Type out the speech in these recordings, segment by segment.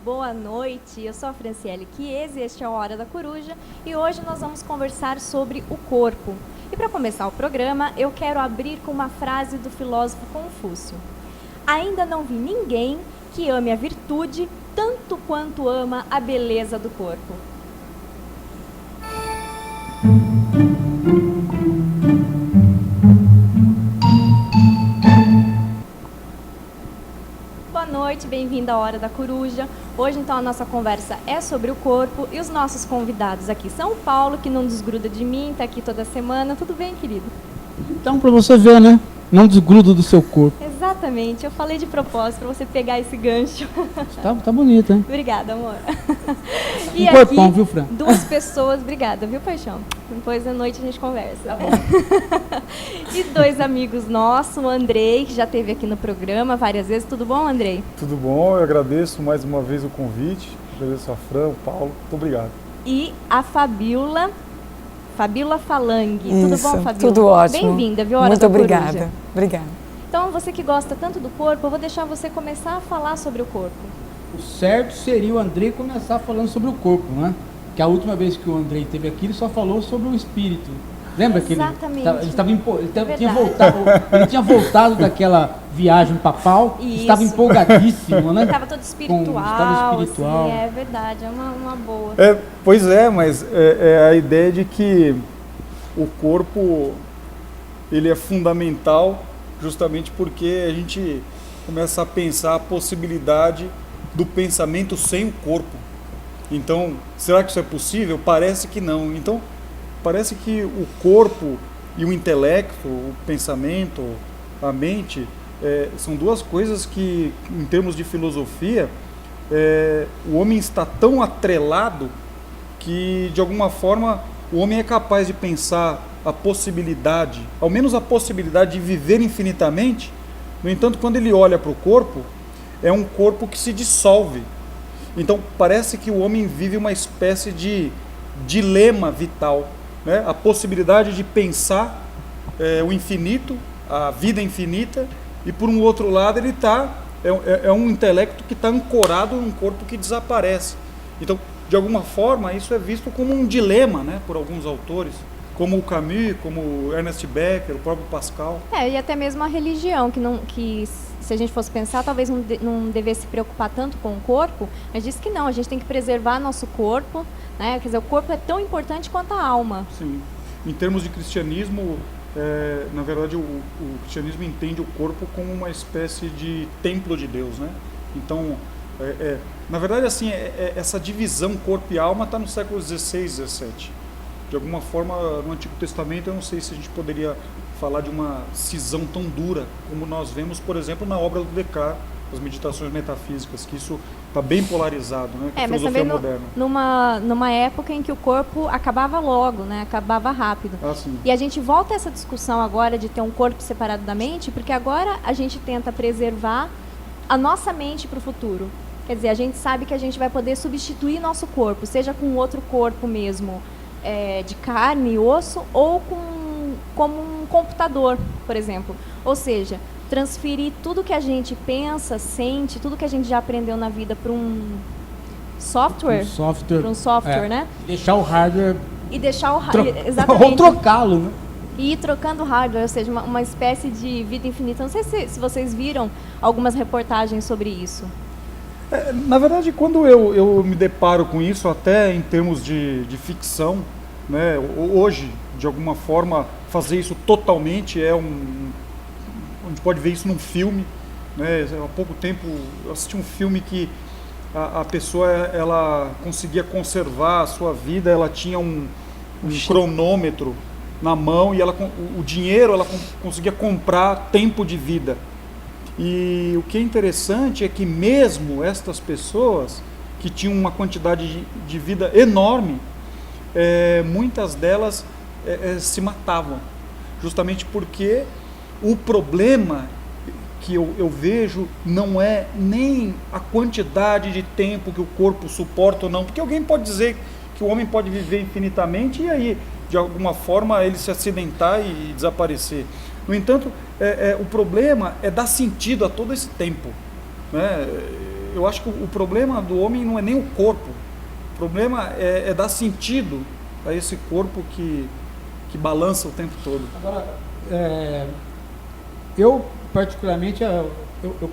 boa noite. Eu sou a Franciele Chiesi, este é a Hora da Coruja e hoje nós vamos conversar sobre o corpo. E para começar o programa, eu quero abrir com uma frase do filósofo Confúcio. Ainda não vi ninguém que ame a virtude tanto quanto ama a beleza do corpo. Boa noite, bem-vindo à Hora da Coruja. Hoje, então, a nossa conversa é sobre o corpo e os nossos convidados aqui são o Paulo, que não desgruda de mim, está aqui toda semana. Tudo bem, querido? Então, para você ver, né? Não desgruda do seu corpo. Exatamente, eu falei de propósito para você pegar esse gancho. Tá bonito, hein? Obrigada, amor. E corpão, viu, Fran? Duas pessoas, obrigada, viu, paixão? Depois da noite a gente conversa. Tá bom. E dois amigos nossos, o Andrei, que já esteve aqui no programa várias vezes. Tudo bom, Andrei? Tudo bom, eu agradeço mais uma vez o convite, agradeço a Fran, o Paulo, muito obrigado. E a Fabíola Falangue. Isso, tudo bom, Fabíola? Tudo ótimo. Bem-vinda, viu? Hora Muito da obrigada. Coruja. Obrigada. Então, você que gosta tanto do corpo, eu vou deixar você começar a falar sobre o corpo. O certo seria o Andrei começar falando sobre o corpo, né? Que a última vez que o Andrei esteve aqui, ele só falou sobre o espírito. Lembra que Exatamente. ele tinha voltado daquela viagem papal, Isso. estava empolgadíssimo, né? Estava todo espiritual. Estava espiritual. Sim, é verdade, é uma boa. Pois é, mas é a ideia de que o corpo ele é fundamental justamente porque a gente começa a pensar a possibilidade do pensamento sem o corpo. Então, será que isso é possível? Parece que não. Então, parece que o corpo e o intelecto, o pensamento, a mente, são duas coisas que, em termos de filosofia, o homem está tão atrelado que, de alguma forma, o homem é capaz de pensar a possibilidade, ao menos a possibilidade de viver infinitamente. No entanto, quando ele olha para o corpo, é um corpo que se dissolve. Então, parece que o homem vive uma espécie de dilema vital, né? A possibilidade de pensar o infinito, a vida infinita, e por um outro lado ele é um intelecto que está ancorado num corpo que desaparece. Então, de alguma forma, isso é visto como um dilema, né, por alguns autores, como o Camus, como o Ernest Becker, o próprio Pascal. E até mesmo a religião, que se a gente fosse pensar, talvez não devesse se preocupar tanto com o corpo, mas diz que não, a gente tem que preservar nosso corpo, né? Quer dizer, o corpo é tão importante quanto a alma. Sim. Em termos de cristianismo, na verdade, o cristianismo entende o corpo como uma espécie de templo de Deus, né? Então, na verdade, assim, essa divisão corpo e alma está no século XVI, XVII. De alguma forma, no Antigo Testamento, eu não sei se a gente poderia falar de uma cisão tão dura como nós vemos, por exemplo, na obra do Descartes, as meditações metafísicas, que isso está bem polarizado, né, com a mas filosofia também moderna. numa época em que o corpo acabava logo, né, acabava rápido. Sim. E a gente volta a essa discussão agora de ter um corpo separado da mente, porque agora a gente tenta preservar a nossa mente para o futuro. Quer dizer, a gente sabe que a gente vai poder substituir nosso corpo, seja com outro corpo mesmo, de carne e osso, ou como um computador, por exemplo. Ou seja, transferir tudo que a gente pensa, sente, tudo que a gente já aprendeu na vida para um software. Para um software, né? Deixar o hardware. E deixar o hardware. Exatamente. Ou trocá-lo, né? E ir trocando hardware, ou seja, uma espécie de vida infinita. Não sei se vocês viram algumas reportagens sobre isso. Na verdade, quando eu me deparo com isso, até em termos de ficção, né, hoje, de alguma forma, fazer isso totalmente a gente pode ver isso num filme, né? Há pouco tempo eu assisti um filme que a pessoa ela conseguia conservar a sua vida, ela tinha um cronômetro na mão e o dinheiro ela conseguia comprar tempo de vida. E o que é interessante é que mesmo estas pessoas que tinham uma quantidade de vida enorme, muitas delas se matavam, justamente porque o problema que eu vejo não é nem a quantidade de tempo que o corpo suporta ou não, porque alguém pode dizer que o homem pode viver infinitamente e aí, de alguma forma, ele se acidentar e desaparecer. No entanto, o problema é dar sentido a todo esse tempo, né? eu acho que o problema do homem não é nem o corpo. O problema é dar sentido a esse corpo que balança o tempo todo. Agora, eu particularmente, eu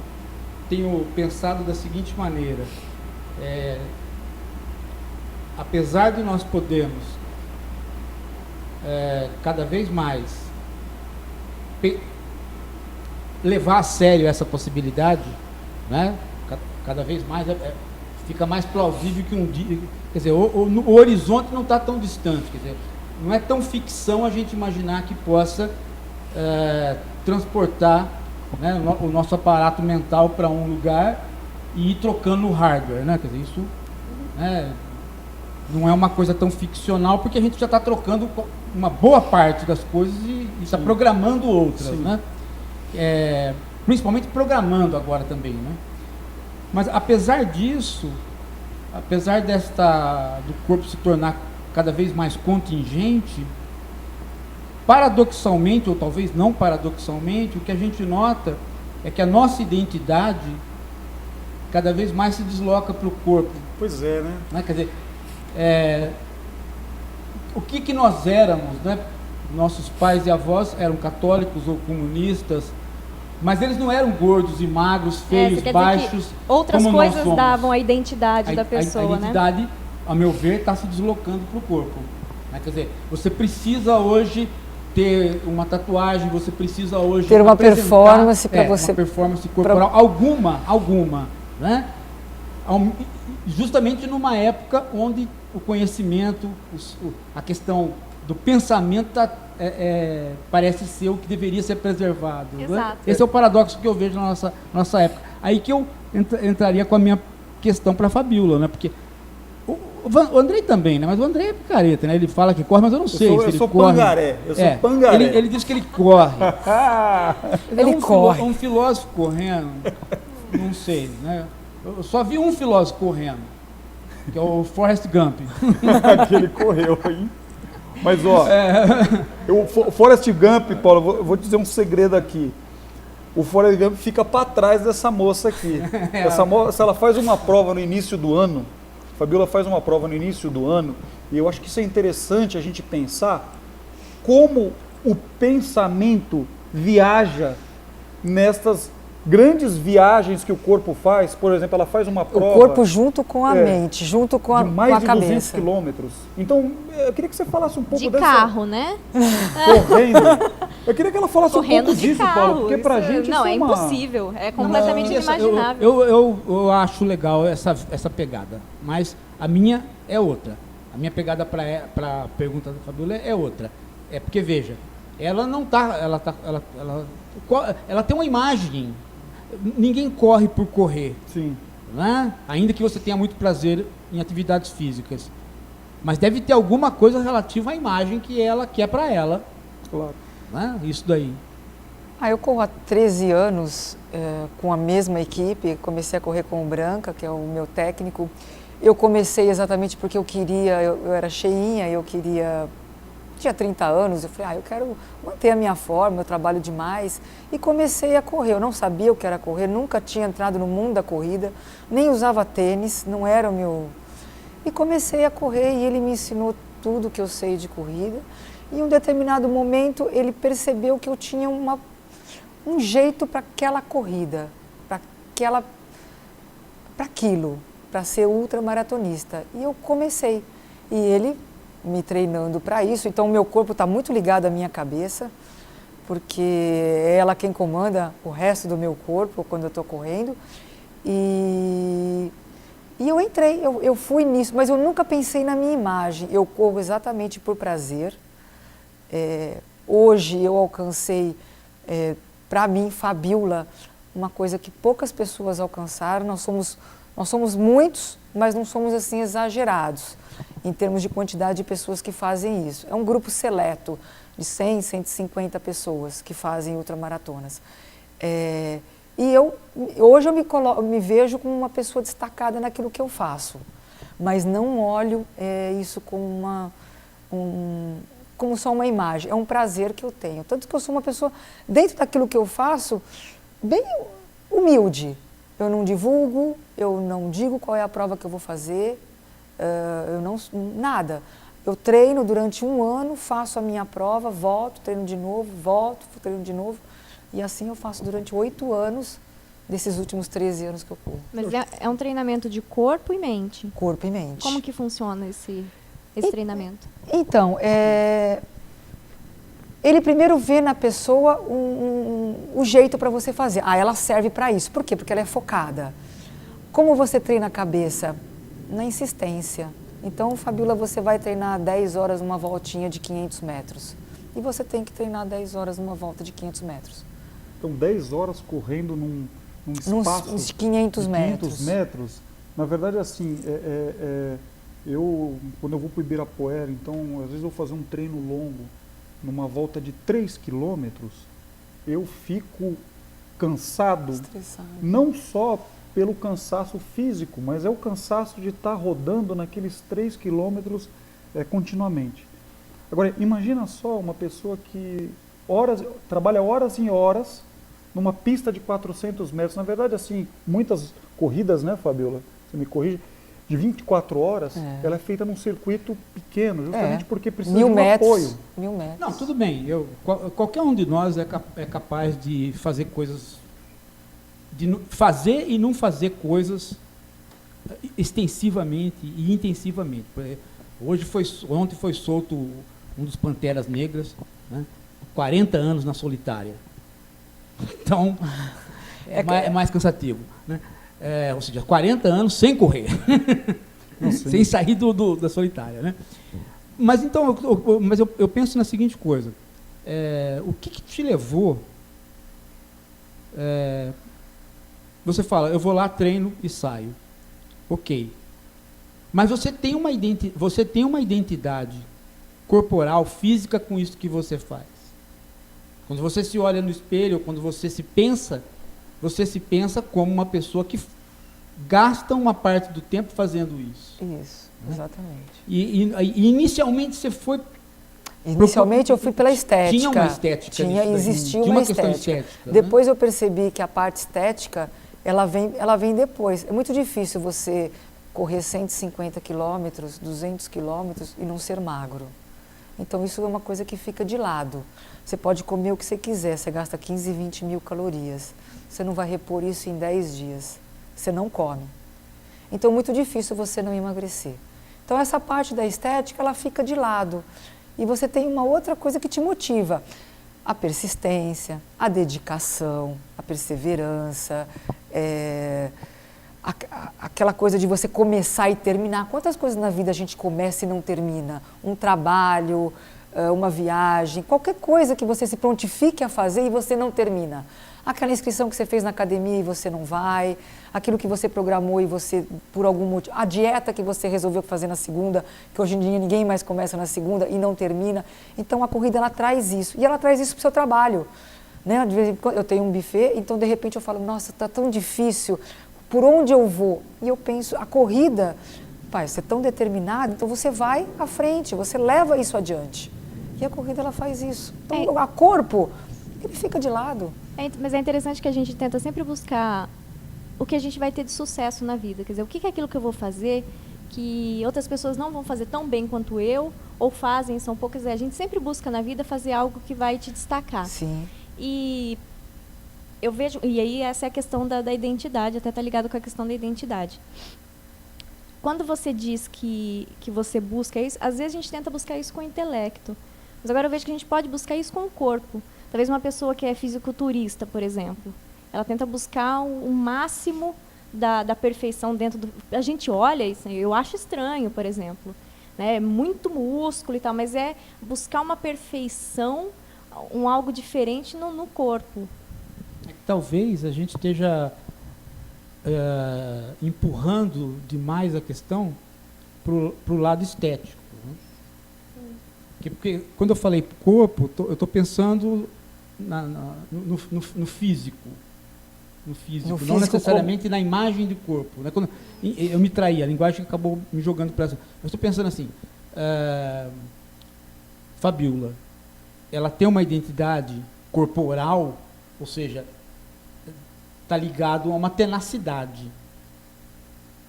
tenho pensado da seguinte maneira, apesar de nós podermos cada vez mais levar a sério essa possibilidade, né? Cada vez mais fica mais plausível que um dia, quer dizer, o horizonte não está tão distante, quer dizer, não é tão ficção a gente imaginar que possa transportar, né, o nosso aparato mental para um lugar e ir trocando o hardware, né? Quer dizer, isso, né, não é uma coisa tão ficcional, porque a gente já está trocando uma boa parte das coisas e está programando outras, né? Principalmente programando agora também, né? Mas apesar disso, apesar do corpo se tornar cada vez mais contingente, paradoxalmente, ou talvez não paradoxalmente, o que a gente nota é que a nossa identidade cada vez mais se desloca para o corpo. Pois é, né? Quer dizer, o que nós éramos, né? Nossos pais e avós eram católicos ou comunistas, mas eles não eram gordos e magros, feios, baixos. Outras coisas davam a identidade da pessoa, a identidade, a meu ver, está se deslocando para o corpo. Né? Quer dizer, você precisa hoje ter uma tatuagem, você precisa hoje ter uma performance para você, uma performance corporal, alguma, né? Justamente numa época onde o conhecimento, a questão do pensamento parece ser o que deveria ser preservado. Exato. Né? Esse é o paradoxo que eu vejo na nossa época. Aí que eu entraria com a minha questão para a Fabíola, né? Porque o Andrei também, né? Mas o Andrei é picareta, né? Ele fala que corre, mas eu não sei se ele corre. Eu sou pangaré. Ele diz que ele corre. Ele corre. Um filósofo correndo, não sei, né? Eu só vi um filósofo correndo, que é o Forrest Gump. Aquele correu aí. Mas, ó, o Forrest Gump, Paulo, eu vou te dizer um segredo aqui. O Forrest Gump fica para trás dessa moça aqui. Essa moça, ela faz uma prova no início do ano, a Fabíola faz uma prova no início do ano, e eu acho que isso é interessante a gente pensar como o pensamento viaja nestas grandes viagens que o corpo faz. Por exemplo, ela faz uma prova... O corpo junto com a mente, junto com a, de mais com a de cabeça. 200 quilômetros. Então, eu queria que você falasse um pouco de dessa... carro, né? Correndo. Eu queria que ela falasse Correndo um pouco de disso, carro. Paulo, porque pra gente não, isso é uma... impossível. É completamente inimaginável. Eu acho legal essa pegada, mas a minha é outra. A minha pegada para a pergunta da Fabíola é outra. É porque, veja, ela não tá... Ela tem uma imagem. Ninguém corre por correr. Sim. Né? Ainda que você tenha muito prazer em atividades físicas. Mas deve ter alguma coisa relativa à imagem que ela quer para ela. Claro. Né? Isso daí. Eu corro há 13 anos com a mesma equipe. Comecei a correr com o Branca, que é o meu técnico. Eu comecei exatamente porque eu queria, eu era cheinha, tinha 30 anos, eu falei, eu quero manter a minha forma, eu trabalho demais. E comecei a correr. Eu não sabia o que era correr, nunca tinha entrado no mundo da corrida, nem usava tênis, não era o meu... E comecei a correr e ele me ensinou tudo que eu sei de corrida. E em um determinado momento ele percebeu que eu tinha um jeito para aquela corrida, para aquilo, para ser ultramaratonista. E eu comecei. E ele me treinando para isso, então o meu corpo está muito ligado à minha cabeça, porque é ela quem comanda o resto do meu corpo quando eu estou correndo. E eu entrei, eu fui nisso, mas eu nunca pensei na minha imagem. Eu corro exatamente por prazer. Hoje eu alcancei, para mim, Fabíola, uma coisa que poucas pessoas alcançaram. Nós somos muitos, mas não somos assim exagerados em termos de quantidade de pessoas que fazem isso. É um grupo seleto de 100, 150 pessoas que fazem ultramaratonas. E hoje eu me vejo como uma pessoa destacada naquilo que eu faço, mas não olho isso como como só uma imagem. É um prazer que eu tenho. Tanto que eu sou uma pessoa, dentro daquilo que eu faço, bem humilde. Eu não divulgo, eu não digo qual é a prova que eu vou fazer, nada. Eu treino durante 1 ano, faço a minha prova, volto, treino de novo, volto, treino de novo. E assim eu faço durante 8 anos desses últimos 13 anos que eu corro. Mas é um treinamento de corpo e mente. Corpo e mente. Como que funciona esse treinamento? Então, ele primeiro vê na pessoa o jeito para você fazer. Ela serve para isso. Por quê? Porque ela é focada. Como você treina a cabeça? Na insistência. Então, Fabiola, você vai treinar 10 horas uma voltinha de 500 metros. E você tem que treinar 10 horas uma volta de 500 metros. Então, 10 horas correndo num espaço de 500 metros. Na verdade, assim, quando eu vou para o Ibirapuera, então, às vezes eu vou fazer um treino longo, numa volta de 3 quilômetros, eu fico cansado, estressado. Não só pelo cansaço físico, mas é o cansaço de estar rodando naqueles 3 quilômetros continuamente. Agora, imagina só uma pessoa que trabalha horas e horas numa pista de 400 metros. Na verdade, assim, muitas corridas, né, Fabiola? Você me corrige. De 24 horas, ela é feita num circuito pequeno, justamente porque precisa de um apoio. 1000 metros. Não, tudo bem. Qualquer um de nós é capaz de fazer coisas, de fazer e não fazer coisas extensivamente e intensivamente. Ontem foi solto um dos Panteras Negras, né? 40 anos na solitária. Então, é mais cansativo, né? Ou seja, 40 anos sem correr, sem sair da solitária, né? Mas então, eu penso na seguinte coisa, o que te levou, você fala, eu vou lá, treino e saio, ok, mas você tem uma identidade corporal, física com isso que você faz. Quando você se olha no espelho, quando você se pensa como uma pessoa que gasta uma parte do tempo fazendo isso. Isso, exatamente. E inicialmente você foi... Inicialmente eu fui pela estética. Tinha uma estética. Existia uma estética. Depois eu percebi que a parte estética, ela vem depois. É muito difícil você correr 150 quilômetros, 200 quilômetros e não ser magro. Então isso é uma coisa que fica de lado. Você pode comer o que você quiser, você gasta 15, 20 mil calorias. Você não vai repor isso em 10 dias. Você não come. Então é muito difícil você não emagrecer. Então essa parte da estética, ela fica de lado. E você tem uma outra coisa que te motiva. A persistência, a dedicação, a perseverança, aquela coisa de você começar e terminar. Quantas coisas na vida a gente começa e não termina? Um trabalho, uma viagem, qualquer coisa que você se prontifique a fazer e você não termina. Aquela inscrição que você fez na academia e você não vai, aquilo que você programou e você, por algum motivo, a dieta que você resolveu fazer na segunda, que hoje em dia ninguém mais começa na segunda e não termina. Então a corrida, ela traz isso, e ela traz isso para o seu trabalho. Né? De vez em quando eu tenho um buffet, então de repente eu falo, nossa, está tão difícil, por onde eu vou? E eu penso, a corrida, pai, você é tão determinado, então você vai à frente, você leva isso adiante. E a corrida, ela faz isso. Então, o corpo, ele fica de lado. Mas é interessante que a gente tenta sempre buscar o que a gente vai ter de sucesso na vida. Quer dizer, o que é aquilo que eu vou fazer que outras pessoas não vão fazer tão bem quanto eu, ou fazem, são poucas. A gente sempre busca na vida fazer algo que vai te destacar. Sim. E eu vejo, e aí essa é a questão da identidade, até está ligado com a questão da identidade. Quando você diz que você busca isso, às vezes a gente tenta buscar isso com o intelecto. Mas agora eu vejo que a gente pode buscar isso com o corpo. Talvez uma pessoa que é fisiculturista, por exemplo, ela tenta buscar o máximo da perfeição dentro do... A gente olha isso, eu acho estranho, por exemplo. Né? É muito músculo e tal, mas é buscar uma perfeição, algo diferente no corpo. Talvez a gente esteja empurrando demais a questão para o lado estético. Né? Porque quando eu falei corpo, eu estou pensando no físico. No físico, não necessariamente na imagem do corpo. Né? Quando eu me traí, a linguagem acabou me jogando para essa. Eu estou pensando assim, Fabiola, ela tem uma identidade corporal, ou seja, está ligado a uma tenacidade.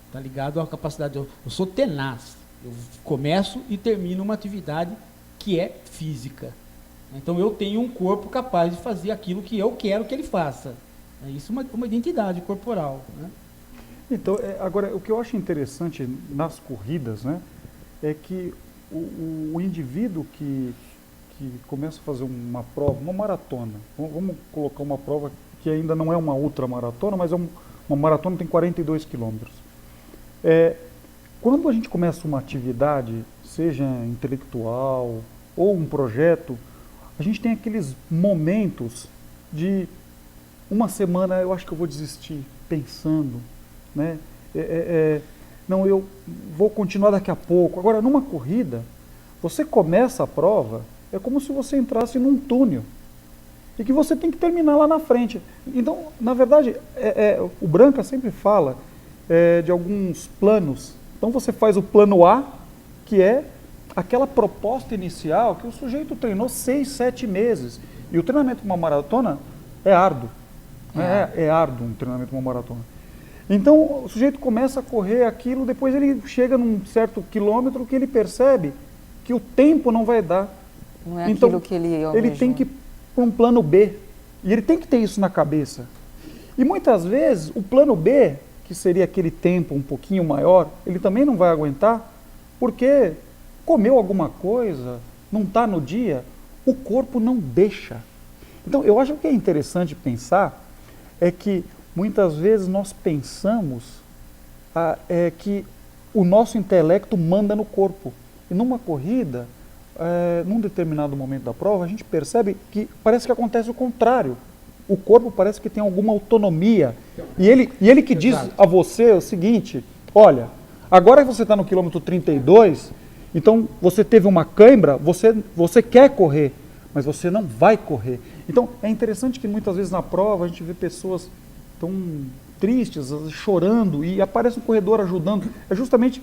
Está ligado à capacidade. Eu sou tenaz. Eu começo e termino uma atividade que é física. Então eu tenho um corpo capaz de fazer aquilo que eu quero que ele faça. Isso é uma identidade corporal, né? Então, agora, o que eu acho interessante nas corridas, né, é que o indivíduo que começa a fazer uma prova, uma maratona, vamos colocar uma prova que ainda não é uma ultramaratona, mas é uma maratona que tem 42 quilômetros. Quando a gente começa uma atividade, seja intelectual ou um projeto, a gente tem aqueles momentos de uma semana eu acho que eu vou desistir, pensando, né? Não, eu vou continuar daqui a pouco. Agora, numa corrida, você começa a prova, é como se você entrasse num túnel e que você tem que terminar lá na frente. Então, na verdade, o Branca sempre fala de alguns planos. Então, você faz o plano A, que é aquela proposta inicial que o sujeito treinou 6, 7 meses. E o treinamento de uma maratona é árduo. É árduo um treinamento de uma maratona. Então, o sujeito começa a correr aquilo, depois ele chega num certo quilômetro que ele percebe que o tempo não vai dar. Não é então, aquilo que ele ele tem que ir para um plano B. E ele tem que ter isso na cabeça. E muitas vezes, o plano B, que seria aquele tempo um pouquinho maior, ele também não vai aguentar, porque comeu alguma coisa, não está no dia, o corpo não deixa. Então, eu acho que é interessante pensar é que muitas vezes nós pensamos que o nosso intelecto manda no corpo. E numa corrida, num determinado momento da prova, a gente percebe que parece que acontece o contrário. O corpo parece que tem alguma autonomia. E ele que diz a você o seguinte, olha, agora que você está no quilômetro 32, então você teve uma cãibra, você quer correr, mas você não vai correr. Então, é interessante que muitas vezes na prova a gente vê pessoas tão tristes, chorando, e aparece um corredor ajudando. É justamente,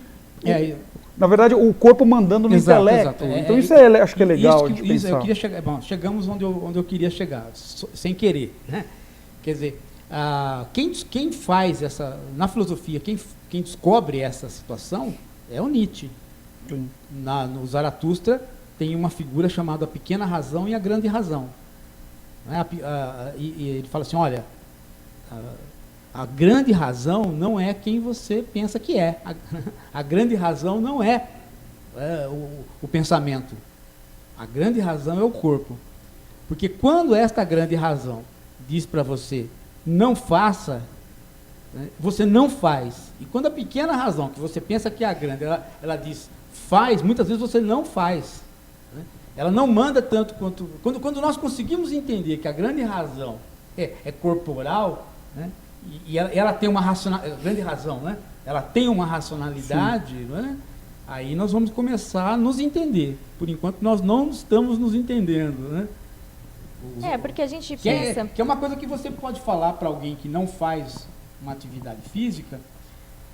na verdade, o corpo mandando no intelecto. Então, isso acho que é legal de pensar. Eu queria chegar, chegamos onde eu queria chegar, sem querer, né? Quer dizer, quem faz essa, na filosofia, quem descobre essa situação é o Nietzsche. No Zaratustra tem uma figura chamada a pequena razão e a grande razão. E ele fala assim, olha, a grande razão não é quem você pensa que é. A grande razão não é, o pensamento. A grande razão é o corpo. Porque quando esta grande razão diz para você, não faça, né, você não faz. E quando a pequena razão, que você pensa que é a grande, ela diz, faz, muitas vezes você não faz. Ela não manda tanto quanto... Quando nós conseguimos entender que a grande razão é corporal, né, e ela tem uma racionalidade, grande razão, né, ela tem uma racionalidade, né, aí nós vamos começar a nos entender. Por enquanto, nós não estamos nos entendendo. Né? Porque a gente pensa... Que é uma coisa que você pode falar para alguém que não faz uma atividade física,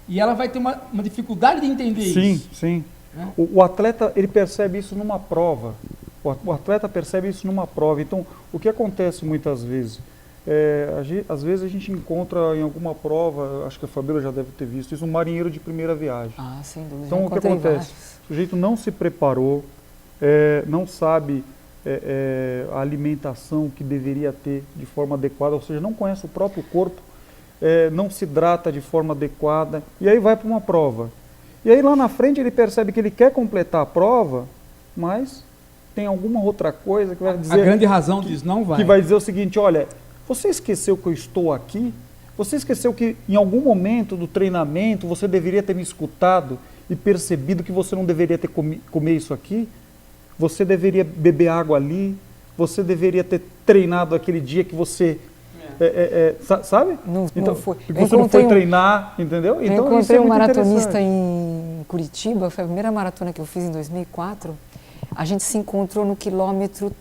e ela vai ter uma dificuldade de entender isso. Sim, sim. O atleta, ele percebe isso numa prova. O atleta percebe isso numa prova. Então, o que acontece muitas vezes? Às vezes a gente encontra em alguma prova, acho que a Fabíola já deve ter visto isso, um marinheiro de primeira viagem. Sem dúvida. Então, o que acontece? O sujeito não se preparou, não sabe a alimentação que deveria ter de forma adequada, ou seja, não conhece o próprio corpo, não se hidrata de forma adequada, e aí vai para uma prova. E aí lá na frente ele percebe que ele quer completar a prova, mas tem alguma outra coisa que vai dizer... A grande razão diz não vai. Que vai dizer o seguinte, olha, você esqueceu que eu estou aqui? Você esqueceu que em algum momento do treinamento você deveria ter me escutado e percebido que você não deveria ter comer isso aqui? Você deveria beber água ali? Você deveria ter treinado aquele dia que você... sabe? Não foi. Porque você não foi treinar, entendeu? Então, eu encontrei um maratonista em Curitiba, foi a primeira maratona que eu fiz em 2004. A gente se encontrou no quilômetro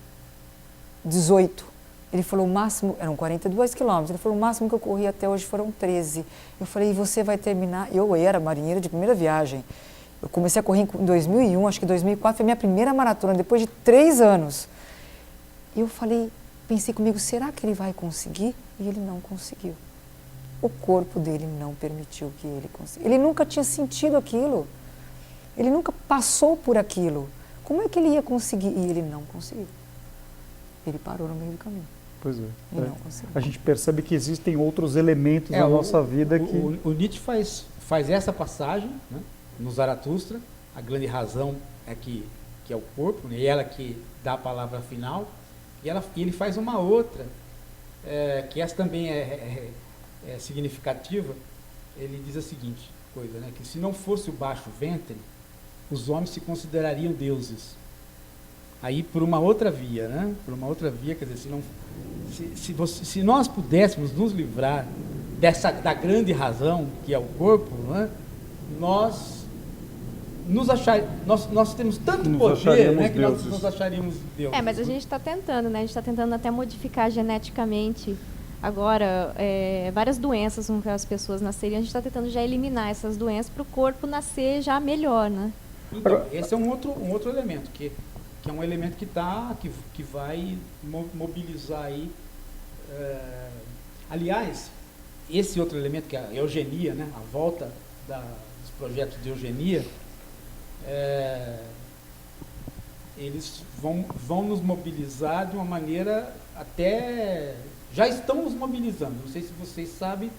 18. Ele falou, o máximo, eram 42 quilômetros, ele falou, o máximo que eu corri até hoje foram 13. Eu falei, e você vai terminar? Eu era marinheira de primeira viagem. Eu comecei a correr em 2001, acho que 2004 foi a minha primeira maratona, depois de 3 anos. E eu falei, pensei comigo, será que ele vai conseguir? E ele não conseguiu. O corpo dele não permitiu que ele consiga. Ele nunca tinha sentido aquilo. Ele nunca passou por aquilo. Como é que ele ia conseguir? E ele não conseguiu. Ele parou no meio do caminho. Pois é. E não conseguiu. A gente percebe que existem outros elementos na nossa vida que... O Nietzsche faz essa passagem, né, no Zaratustra, a grande razão é que é o corpo, né, e ela que dá a palavra final, e ele faz uma outra, que essa também é significativa. Ele diz a seguinte coisa, né, que se não fosse o baixo ventre, os homens se considerariam deuses. Aí por uma outra via, né? Por uma outra via, quer dizer, se nós pudéssemos nos livrar da grande razão que é o corpo, né? Nós temos tanto poder, né, que nós nos acharíamos deuses. Mas a gente está tentando, né? A gente está tentando até modificar geneticamente agora várias doenças com que as pessoas nascerem. A gente está tentando já eliminar essas doenças para o corpo nascer já melhor, né? Então, esse é um outro elemento que é um elemento que vai mobilizar aí. Aliás, esse outro elemento, que é a eugenia, né, a volta dos projetos de eugenia, eles vão nos mobilizar de uma maneira até... Já estão nos mobilizando. Não sei se vocês sabem,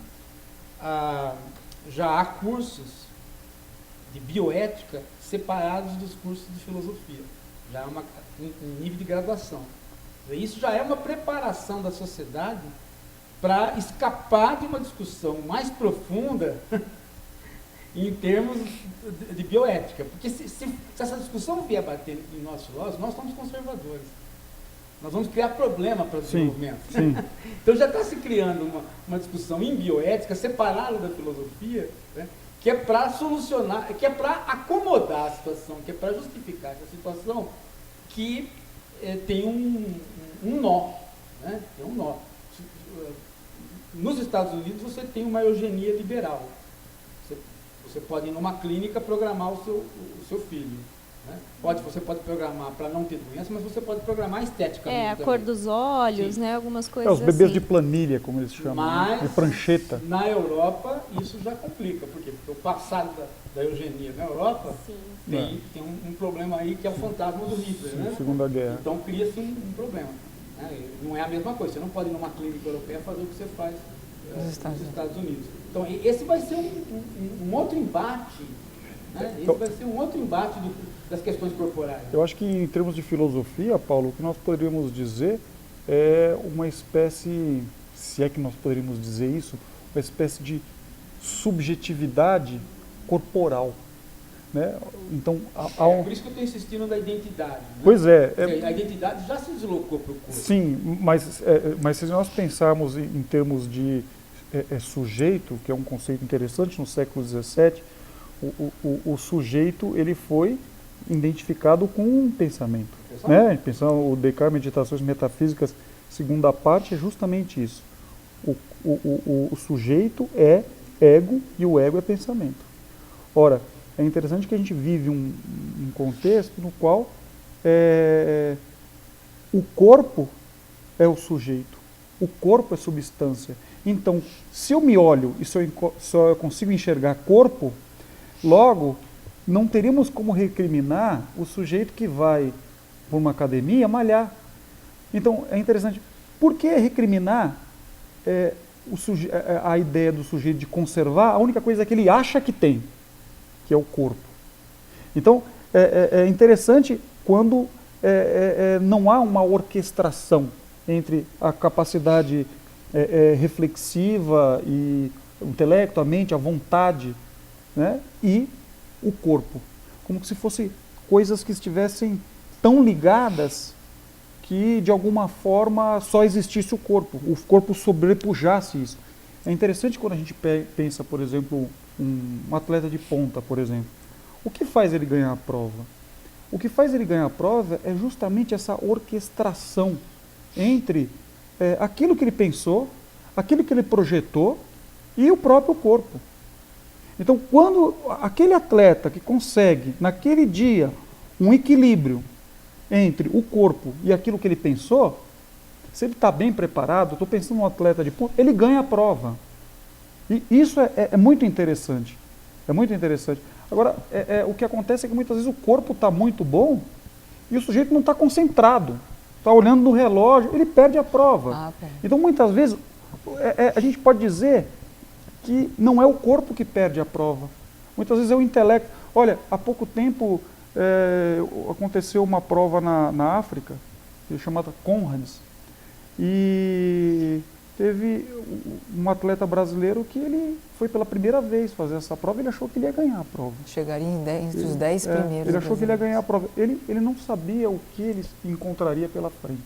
já há cursos de bioética separados dos cursos de filosofia. Já é um nível de graduação. Isso já é uma preparação da sociedade para escapar de uma discussão mais profunda em termos de bioética. Porque se essa discussão vier bater em nós filósofos, nós somos conservadores. Nós vamos criar problema para o desenvolvimento. Sim. Então já está se criando uma discussão em bioética separada da filosofia, né, que é para solucionar, que é para acomodar a situação, que é para justificar essa situação que tem um nó, né? Tem um nó. Nos Estados Unidos você tem uma eugenia liberal. Você pode ir numa clínica programar o seu filho. Né? Você pode programar para não ter doença, mas você pode programar esteticamente. A cor dos olhos, né? Algumas coisas os bebês assim. de planilha, como eles chamam, mas, de prancheta. Na Europa, isso já complica. Por quê? Porque o passado da eugenia na Europa tem um problema aí que é o fantasma do Hitler. Né? Segunda Guerra. Então cria-se um problema. Né? Não é a mesma coisa. Você não pode ir numa clínica europeia fazer o que você faz nos Estados Unidos. Então, esse vai ser um outro embate. Né? Esse vai ser um outro embate das questões corporais. Eu acho que em termos de filosofia, Paulo, o que nós poderíamos dizer é uma espécie, se é que nós poderíamos dizer isso, uma espécie de subjetividade corporal. Né? Então, por isso que eu estou insistindo na identidade. Né? Pois a identidade já se deslocou para o corpo. Sim, mas se nós pensarmos em termos de sujeito, que é um conceito interessante no século XVII, o sujeito ele foi identificado com um pensamento. Né? Pensando o Descartes, Meditações Metafísicas, segunda parte, é justamente isso. O sujeito é ego e o ego é pensamento. Ora, é interessante que a gente vive um contexto no qual o corpo é o sujeito, o corpo é substância. Então, se eu me olho e só eu consigo enxergar corpo, logo, não teríamos como recriminar o sujeito que vai para uma academia malhar. Então, é interessante. Por que recriminar a ideia do sujeito de conservar a única coisa que ele acha que tem, que é o corpo? Então, é interessante quando não há uma orquestração entre a capacidade reflexiva e o intelecto, a mente, a vontade, né, e o corpo, como se fossem coisas que estivessem tão ligadas que de alguma forma só existisse o corpo sobrepujasse isso. É interessante quando a gente pensa, por exemplo, um atleta de ponta, por exemplo. O que faz ele ganhar a prova? O que faz ele ganhar a prova é justamente essa orquestração entre aquilo que ele pensou, aquilo que ele projetou e o próprio corpo. Então, quando aquele atleta que consegue, naquele dia, um equilíbrio entre o corpo e aquilo que ele pensou, se ele está bem preparado, estou pensando num atleta de ponta, ele ganha a prova. E isso é muito interessante. É muito interessante. Agora, o que acontece é que muitas vezes o corpo está muito bom e o sujeito não está concentrado. Está olhando no relógio, ele perde a prova. Então, muitas vezes, a gente pode dizer que não é o corpo que perde a prova. Muitas vezes é o intelecto. Olha, há pouco tempo aconteceu uma prova na África, chamada Conrads, e teve um atleta brasileiro que ele foi pela primeira vez fazer essa prova, ele achou que ele ia ganhar a prova. Chegaria entre os 10 primeiros. Ele achou que ele ia ganhar a prova. Ele não sabia o que ele encontraria pela frente.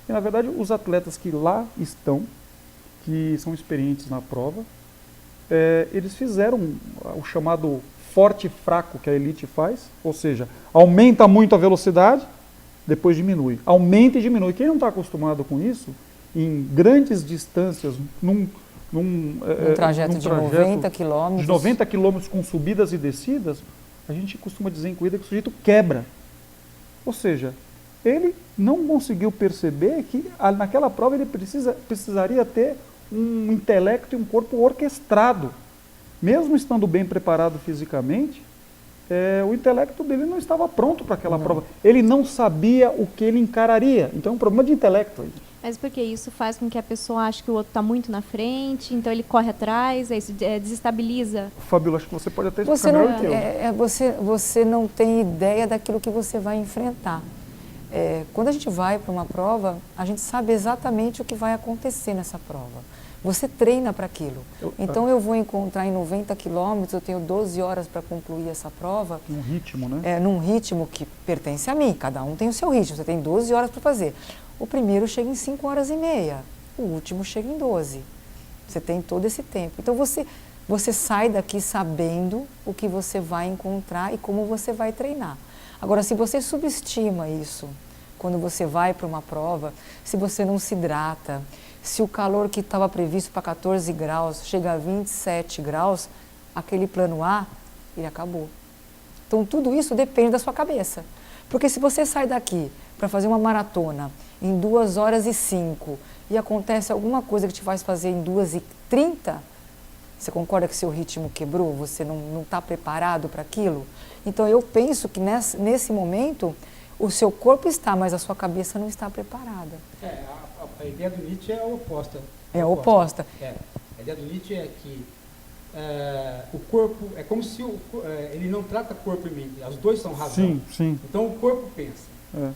E, na verdade, os atletas que lá estão, que são experientes na prova, eles fizeram o chamado forte e fraco que a elite faz, ou seja, aumenta muito a velocidade, depois diminui. Aumenta e diminui. Quem não está acostumado com isso, em grandes distâncias, num trajeto de 90 quilômetros. De 90 quilômetros com subidas e descidas, a gente costuma dizer em corrida que o sujeito quebra. Ou seja, ele não conseguiu perceber que naquela prova ele precisaria ter um intelecto e um corpo orquestrado. Mesmo estando bem preparado fisicamente, o intelecto dele não estava pronto para aquela prova. Ele não sabia o que ele encararia. Então é um problema de intelecto aí. Mas porque isso faz com que a pessoa ache que o outro está muito na frente, então ele corre atrás, isso desestabiliza. Fabíola, acho que você pode até explicar melhor que eu. Você não tem ideia daquilo que você vai enfrentar. Quando a gente vai para uma prova, a gente sabe exatamente o que vai acontecer nessa prova. Você treina para aquilo. Então eu vou encontrar em 90 quilômetros, eu tenho 12 horas para concluir essa prova. Num ritmo, né? Num ritmo que pertence a mim, cada um tem o seu ritmo, você tem 12 horas para fazer. O primeiro chega em 5 horas e meia, o último chega em 12. Você tem todo esse tempo. Então você sai daqui sabendo o que você vai encontrar e como você vai treinar. Agora, se você subestima isso, quando você vai para uma prova, se você não se hidrata, se o calor que estava previsto para 14 graus chega a 27 graus, aquele plano A, ele acabou. Então, tudo isso depende da sua cabeça. Porque se você sai daqui para fazer uma maratona em 2 horas e 5 e acontece alguma coisa que te faz fazer em 2h30, você concorda que seu ritmo quebrou? Você não está preparado para aquilo? Então, eu penso que nesse momento, o seu corpo está, mas a sua cabeça não está preparada. A ideia do Nietzsche é a oposta. É a oposta. A ideia do Nietzsche é que o corpo, é como se ele não trata corpo e mente, os dois são razão. Sim, sim. Então o corpo pensa. Né?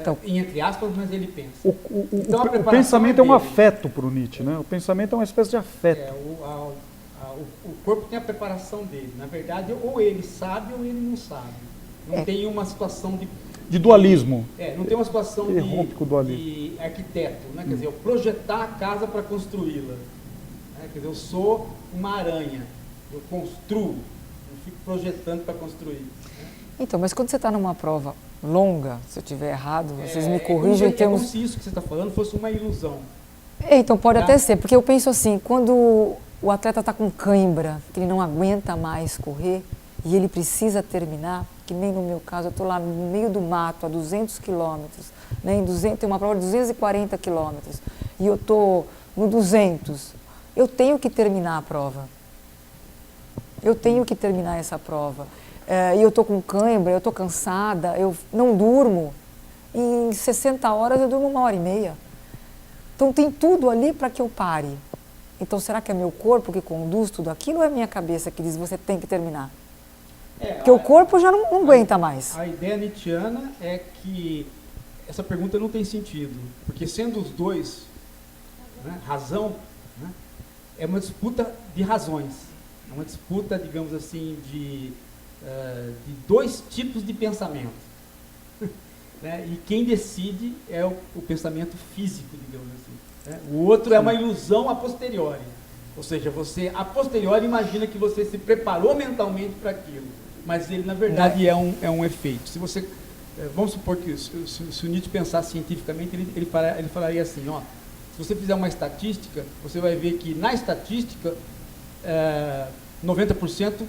Então, entre aspas, mas ele pensa. Então, o pensamento é um afeto para o Nietzsche, né? O pensamento é uma espécie de afeto. O corpo tem a preparação dele. Na verdade, ou ele sabe ou ele não sabe. Não tem uma situação de dualismo. Não tem uma situação de arquiteto, né? Quer dizer, eu projetar a casa para construí-la. Né? Quer dizer, eu sou uma aranha, eu construo, eu fico projetando para construir. Né? Então, mas quando você está numa prova longa, se eu estiver errado, vocês me corrigem. É como se isso que você está falando fosse uma ilusão. Então, pode até ser, porque eu penso assim, quando o atleta está com cãibra, que ele não aguenta mais correr, e ele precisa terminar, que nem no meu caso, eu estou lá no meio do mato, a 200 quilômetros, né? Tem uma prova de 240 quilômetros, e eu estou no 200, eu tenho que terminar a prova. Eu tenho que terminar essa prova. E eu estou com cãibra, eu estou cansada, eu não durmo. Em 60 horas eu durmo 1h30. Então tem tudo ali para que eu pare. Então será que é meu corpo que conduz tudo aquilo ou é minha cabeça que diz você tem que terminar? Porque o corpo já não aguenta mais. A ideia nietzschiana é que essa pergunta não tem sentido, porque sendo os dois, né, razão, né, é uma disputa de razões, é uma disputa, digamos assim, de dois tipos de pensamento. Né, e quem decide é o pensamento físico, digamos assim. Né? O outro é uma ilusão a posteriori, ou seja, você a posteriori imagina que você se preparou mentalmente para aquilo. Mas ele, na verdade, é um efeito. Se você, vamos supor que se o Nietzsche pensasse cientificamente, ele falaria assim, ó, se você fizer uma estatística, você vai ver que na estatística, 90%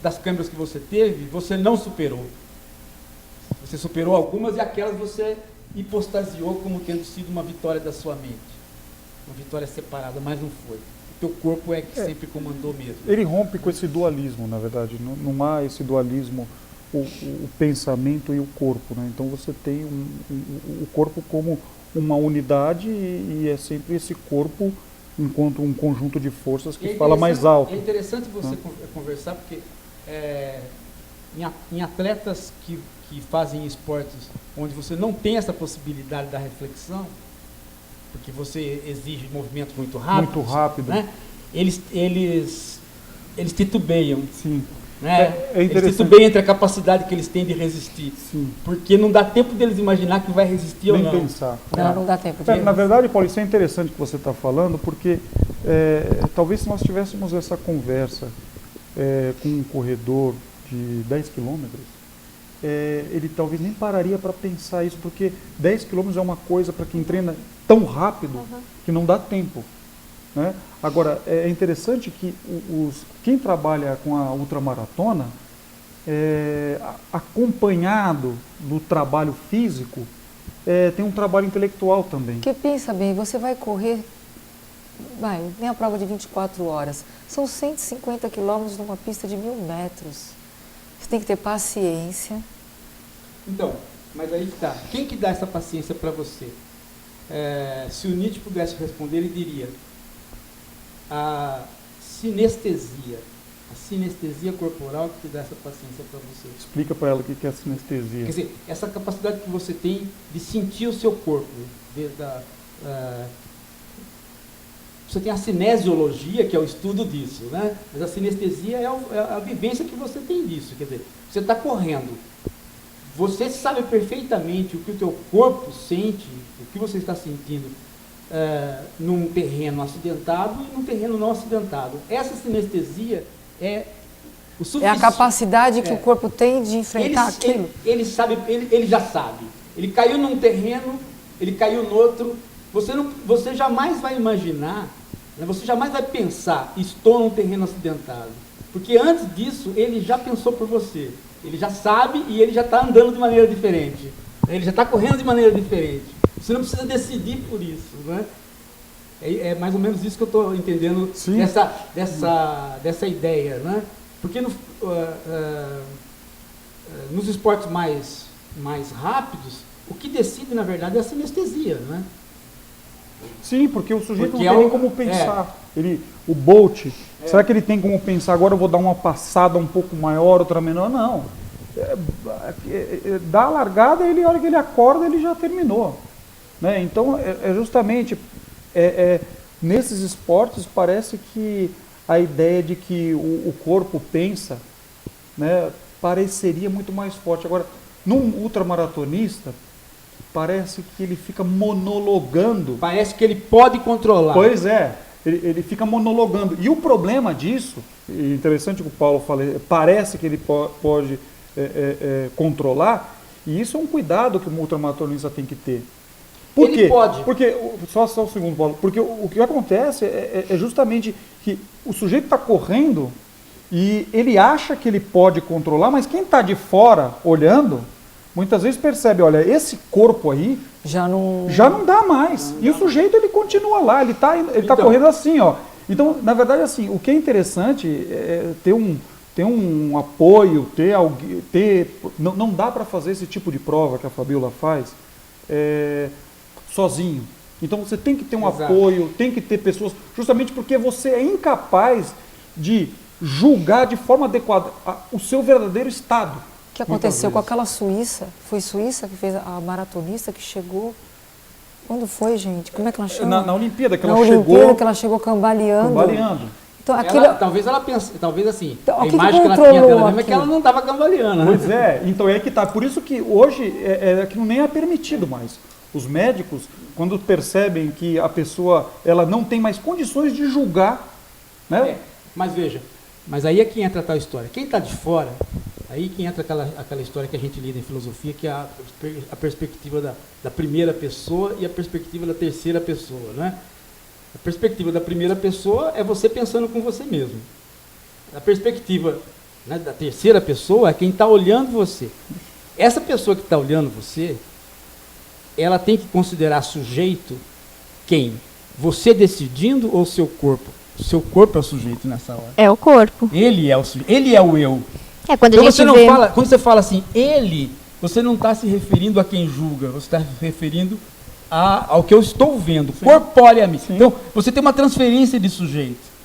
das câimbras que você teve, você não superou. Você superou algumas e aquelas você hipostasiou como tendo sido uma vitória da sua mente. Uma vitória separada, mas não foi. teu corpo é que sempre comandou mesmo. Ele rompe com esse dualismo, na verdade. Não há esse dualismo, o pensamento e o corpo, né? Então você tem o corpo como uma unidade e é sempre esse corpo enquanto um conjunto de forças que fala mais alto. É interessante você conversar, porque em atletas que fazem esportes onde você não tem essa possibilidade da reflexão, porque você exige movimentos muito rápidos. Muito rápido. Né? Eles titubeiam. Sim. Né? Eles titubeiam entre a capacidade que eles têm de resistir. Sim. Porque não dá tempo deles imaginar que vai resistir ou não. Nem pensar. Não dá tempo. Na verdade, Paulo, isso é interessante que você está falando, porque talvez se nós tivéssemos essa conversa com um corredor de 10 quilômetros, ele talvez nem pararia para pensar isso, porque 10 quilômetros é uma coisa para quem treina tão rápido que não dá tempo. Né? Agora, é interessante que quem trabalha com a ultramaratona, acompanhado do trabalho físico, tem um trabalho intelectual também. Porque pensa bem, você vai correr, tem a prova de 24 horas, são 150 quilômetros numa pista de 1000 metros. Você tem que ter paciência. Então, mas aí que tá. Quem que dá essa paciência para você? Se o Nietzsche pudesse responder, ele diria a sinestesia corporal que te dá essa paciência para você. Explica para ela o que é a sinestesia. Quer dizer, essa capacidade que você tem de sentir o seu corpo. Você tem a cinesiologia, que é o estudo disso, né? Mas a sinestesia é a vivência que você tem disso. Quer dizer, você está correndo, você sabe perfeitamente o que o teu corpo sente, o que você está sentindo num terreno acidentado e num terreno não acidentado. Essa sinestesia é o suficiente. É a capacidade que o corpo tem de enfrentar aquilo. Ele já sabe. Ele caiu num terreno, ele caiu no outro. Você jamais vai imaginar, né, você jamais vai pensar, estou num terreno acidentado. Porque antes disso, ele já pensou por você. Ele já sabe e ele já está andando de maneira diferente. Ele já está correndo de maneira diferente. Você não precisa decidir por isso. Né? É mais ou menos isso que eu estou entendendo dessa ideia. Né? Porque nos esportes mais rápidos, o que decide, na verdade, é a sinestesia. Né? Sim, porque o sujeito não tem nem como pensar. O Bolt, será que ele tem como pensar, agora eu vou dar uma passada um pouco maior, outra menor? Não. Dá a largada, a hora que ele acorda, ele já terminou. Né? Então, justamente, nesses esportes, parece que a ideia de que o corpo pensa, né, pareceria muito mais forte. Agora, num ultramaratonista, parece que ele fica monologando. Parece que ele pode controlar. Pois é, ele fica monologando. E o problema disso, interessante que o Paulo falou, parece que ele pode controlar, e isso é um cuidado que o ultramaratonista tem que ter. Por quê? Ele pode. Porque, só um segundo, Paulo, porque o que acontece é justamente que o sujeito está correndo e ele acha que ele pode controlar, mas quem está de fora olhando, muitas vezes percebe, olha, esse corpo aí já não dá mais. E o sujeito, ele continua lá, ele tá correndo assim, ó. Então, na verdade, assim, o que é interessante é ter um apoio, não dá para fazer esse tipo de prova que a Fabiola faz sozinho. Então, você tem que ter um apoio, tem que ter pessoas, justamente porque você é incapaz de julgar de forma adequada o seu verdadeiro estado. O que aconteceu com aquela Suíça? Foi Suíça que fez a maratonista que chegou... Quando foi, gente? Como é que ela chama? Na Olimpíada, que ela chegou... Na Olimpíada, que ela chegou cambaleando. Então, talvez ela pense, talvez assim, então, a imagem que ela tinha dela mesmo é que ela não estava cambaleando. Pois é, então é que tá. Por isso que hoje que nem é permitido mais. Os médicos, quando percebem que a pessoa ela não tem mais condições de julgar, né? Mas veja, mas aí é que entra a tal história. Quem está de fora, aí que entra aquela história que a gente lida em filosofia, que é a perspectiva da primeira pessoa e a perspectiva da terceira pessoa, né? A perspectiva da primeira pessoa é você pensando com você mesmo. A perspectiva, né, da terceira pessoa é quem está olhando você. Essa pessoa que está olhando você, ela tem que considerar sujeito quem? Você decidindo ou seu corpo? O seu corpo é o sujeito nessa hora. É o corpo. Ele é o sujeito. Ele é o eu. É quando a Então gente você não vê... fala, quando você fala assim, ele, você não está se referindo a quem julga, você está se referindo ao que eu estou vendo, corporeamente. Então, você tem uma transferência de sujeito.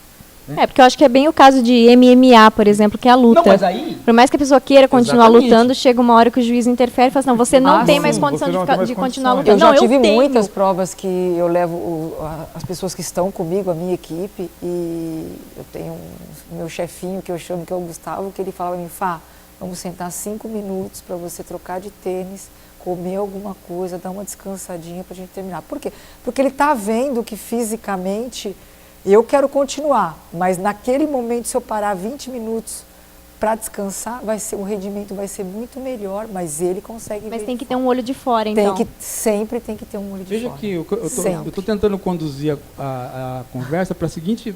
É, porque eu acho que é bem o caso de MMA, por exemplo, que é a luta. Não, mas aí... Por mais que a pessoa queira continuar Exatamente. lutando, chega uma hora que o juiz interfere e fala assim, não, você não tem mais condição você de, não tem mais de continuar condição. lutando. Eu já Não, tive eu tenho. muitas provas que eu levo as pessoas que estão comigo, a minha equipe, e eu tenho meu chefinho, que eu chamo, que é o Gustavo, que ele falava pra mim, Fá, vamos sentar 5 minutos para você trocar de tênis, comer alguma coisa, dar uma descansadinha para a gente terminar. Por quê? Porque ele está vendo que fisicamente eu quero continuar, mas naquele momento, se eu parar 20 minutos para descansar, o rendimento vai ser muito melhor, mas ele consegue Mas ver tem de que ter um olho de fora, então. sempre tem que ter um olho de Veja fora. que eu estou tentando conduzir a conversa para a seguinte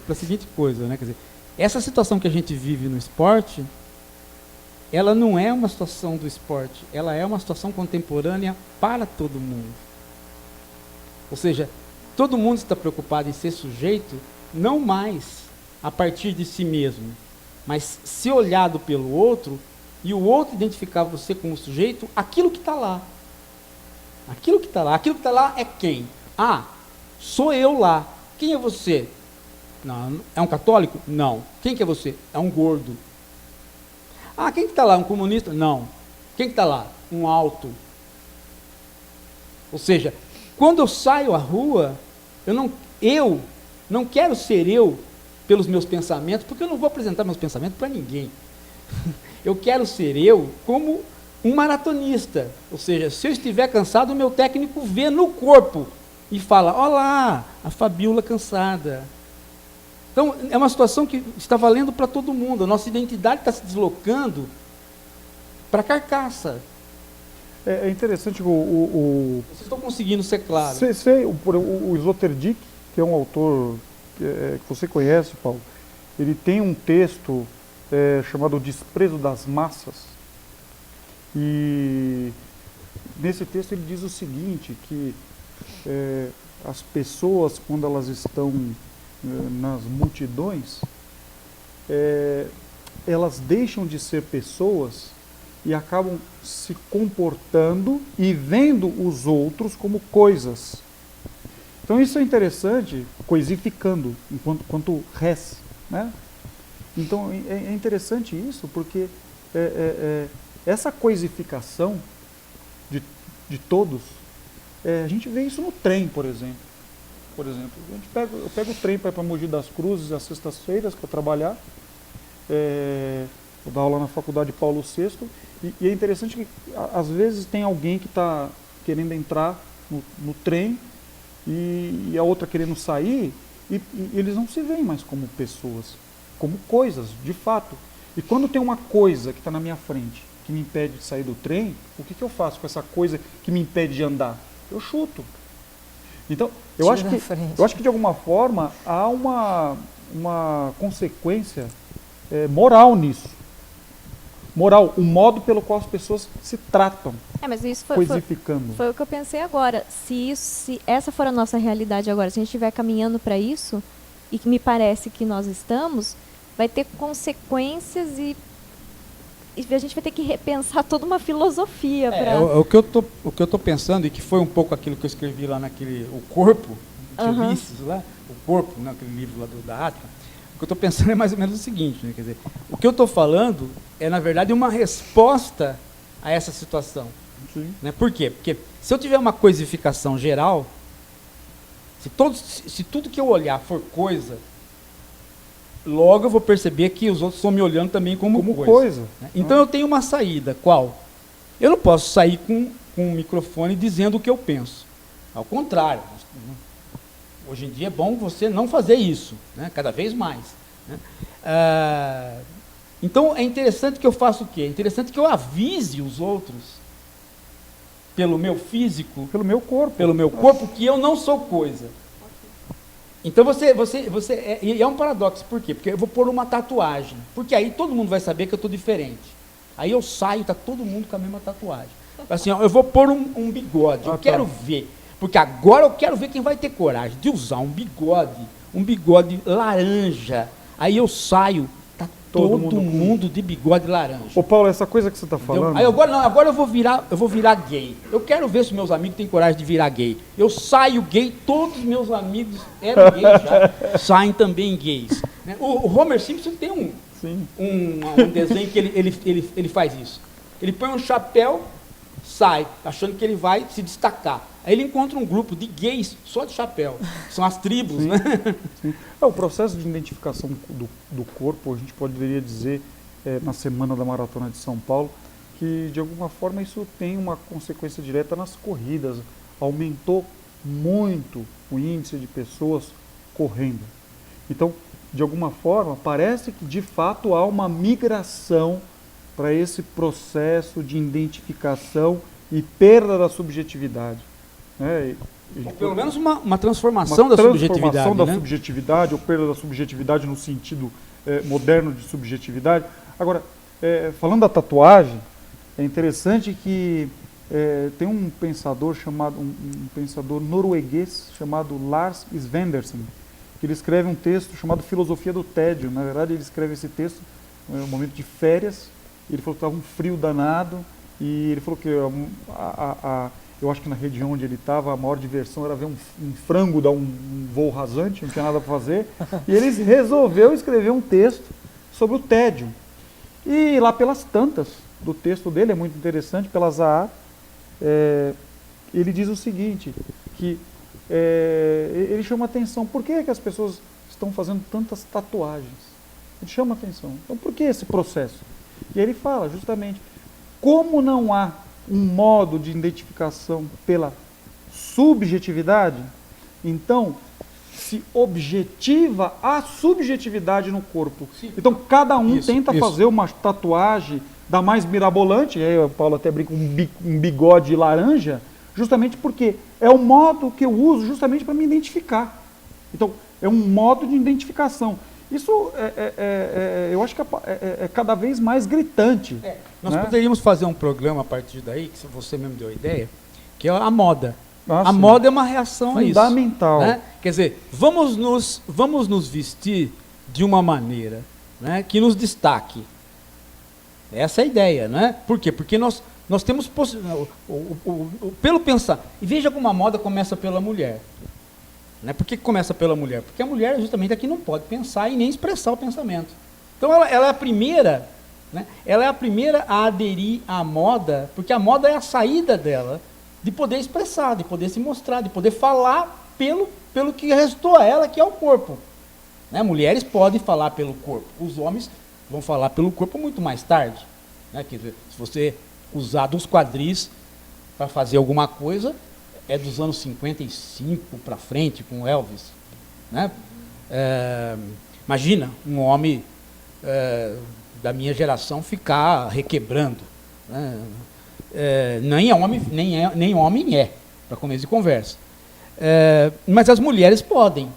coisa, né? Quer dizer, essa situação que a gente vive no esporte, ela não é uma situação do esporte, ela é uma situação contemporânea para todo mundo. Ou seja, todo mundo está preocupado em ser sujeito, não mais a partir de si mesmo, mas se olhado pelo outro, e o outro identificar você como sujeito, aquilo que está lá. Aquilo que está lá. Aquilo que está lá é quem? Ah, sou eu lá. Quem é você? Não, é um católico? Não. Quem que é você? É um gordo. Ah, quem que está lá? Um comunista? Não. Quem que está lá? Um alto. Ou seja, quando eu saio à rua, eu não quero ser eu pelos meus pensamentos, porque eu não vou apresentar meus pensamentos para ninguém. Eu quero ser eu como um maratonista. Ou seja, se eu estiver cansado, o meu técnico vê no corpo e fala, olá, a Fabiola cansada. Então, é uma situação que está valendo para todo mundo. A nossa identidade está se deslocando para a carcaça. É interessante Vocês estão conseguindo ser claros. o Sloterdijk, que é um autor que você conhece, Paulo, ele tem um texto chamado Desprezo das Massas. E nesse texto ele diz o seguinte, que as pessoas, quando elas estão nas multidões, elas deixam de ser pessoas e acabam se comportando e vendo os outros como coisas. Então isso é interessante, coisificando, enquanto res, né? Então é interessante isso, porque essa coisificação de todos, a gente vê isso no trem, por exemplo. Eu pego o trem para ir para Mogi das Cruzes às sextas-feiras para trabalhar, eu dou aula na faculdade Paulo VI, e é interessante que às vezes tem alguém que está querendo entrar no trem e a outra querendo sair, e eles não se veem mais como pessoas, como coisas, de fato. E quando tem uma coisa que está na minha frente, que me impede de sair do trem, o que eu faço com essa coisa que me impede de andar? Eu chuto. Então, eu acho que de alguma forma há uma consequência moral nisso. Moral, o modo pelo qual as pessoas se tratam, mas isso coisificando. Foi o que eu pensei agora. Se essa for a nossa realidade agora, se a gente estiver caminhando para isso, e que me parece que nós estamos, vai ter consequências e a gente vai ter que repensar toda uma filosofia. O que eu tô pensando, e que foi um pouco aquilo que eu escrevi lá naquele O Corpo, de Ulisses, lá, O Corpo, naquele livro lá da Ática. O que eu estou pensando é mais ou menos o seguinte, né? Quer dizer, o que eu estou falando é, na verdade, uma resposta a essa situação. Né? Por quê? Porque se eu tiver uma coisificação geral, se tudo que eu olhar for coisa, logo eu vou perceber que os outros estão me olhando também como coisa. Né? Então eu tenho uma saída. Qual? Eu não posso sair com um microfone dizendo o que eu penso. Ao contrário. Hoje em dia é bom você não fazer isso, né? Cada vez mais. Né? Então é interessante que eu faça o quê? É interessante que eu avise os outros, pelo meu físico, pelo meu corpo, que eu não sou coisa. Então e é um paradoxo, por quê? Porque eu vou pôr uma tatuagem, porque aí todo mundo vai saber que eu estou diferente. Aí eu saio, está todo mundo com a mesma tatuagem. Assim, ó, eu vou pôr um bigode, eu quero ver. Porque agora eu quero ver quem vai ter coragem de usar um bigode, um bigode laranja. Aí eu saio, tá todo mundo de bigode laranja. Ô Paulo, essa coisa que você está falando... Aí agora eu vou virar gay. Eu quero ver se meus amigos têm coragem de virar gay. Eu saio gay, todos meus amigos eram gays já, saem também gays. Né? O Homer Simpson tem um desenho que ele faz isso. Ele põe um chapéu, sai, achando que ele vai se destacar. Aí ele encontra um grupo de gays só de chapéu. São as tribos, né? Sim. O processo de identificação do corpo, a gente poderia dizer, na semana da Maratona de São Paulo, que de alguma forma isso tem uma consequência direta nas corridas. Aumentou muito o índice de pessoas correndo. Então, de alguma forma, parece que de fato há uma migração para esse processo de identificação e perda da subjetividade. Ou pelo menos uma transformação da subjetividade. Transformação da né? subjetividade, ou perda da subjetividade no sentido moderno de subjetividade. Agora, falando da tatuagem, é interessante que tem um pensador chamado, um pensador norueguês chamado Lars Svensson, que ele escreve um texto chamado Filosofia do Tédio. Na verdade, ele escreve esse texto no momento de férias. Ele falou que estava um frio danado e ele falou que eu acho que na região onde ele estava, a maior diversão era ver um frango dar um voo rasante, não tinha nada para fazer. E ele resolveu escrever um texto sobre o tédio. E lá pelas tantas do texto dele, é muito interessante, pelas AA, ele diz o seguinte, que ele chama atenção. Por que as pessoas estão fazendo tantas tatuagens? Ele chama atenção. Então, por que esse processo? E ele fala justamente, como não há um modo de identificação pela subjetividade, então se objetiva a subjetividade no corpo. Sim. Então cada um tenta fazer uma tatuagem da mais mirabolante, e aí o Paulo até brinca um bigode laranja, justamente porque é o modo que eu uso justamente para me identificar. Então é um modo de identificação. Isso eu acho que é cada vez mais gritante. Nós poderíamos fazer um programa a partir daí, que você mesmo deu a ideia, que é a moda. A moda é uma reação a isso. Fundamental. Né? Quer dizer, vamos nos vestir de uma maneira, né, que nos destaque. Essa é a ideia, né? Por quê? Porque nós temos pelo pensar. E veja como a moda começa pela mulher. Né? Por que começa pela mulher? Porque a mulher é justamente a que não pode pensar e nem expressar o pensamento. Então ela é a primeira, né? Ela é a primeira a aderir à moda, porque a moda é a saída dela de poder expressar, de poder se mostrar, de poder falar pelo que restou a ela, que é o corpo. Né? Mulheres podem falar pelo corpo, os homens vão falar pelo corpo muito mais tarde. Né? Quer dizer, se você usar dos quadris para fazer alguma coisa, é dos anos 55 para frente, com Elvis. Né? Imagina um homem da minha geração ficar requebrando. Né? Nem homem é, para começo de conversa. Mas as mulheres podem.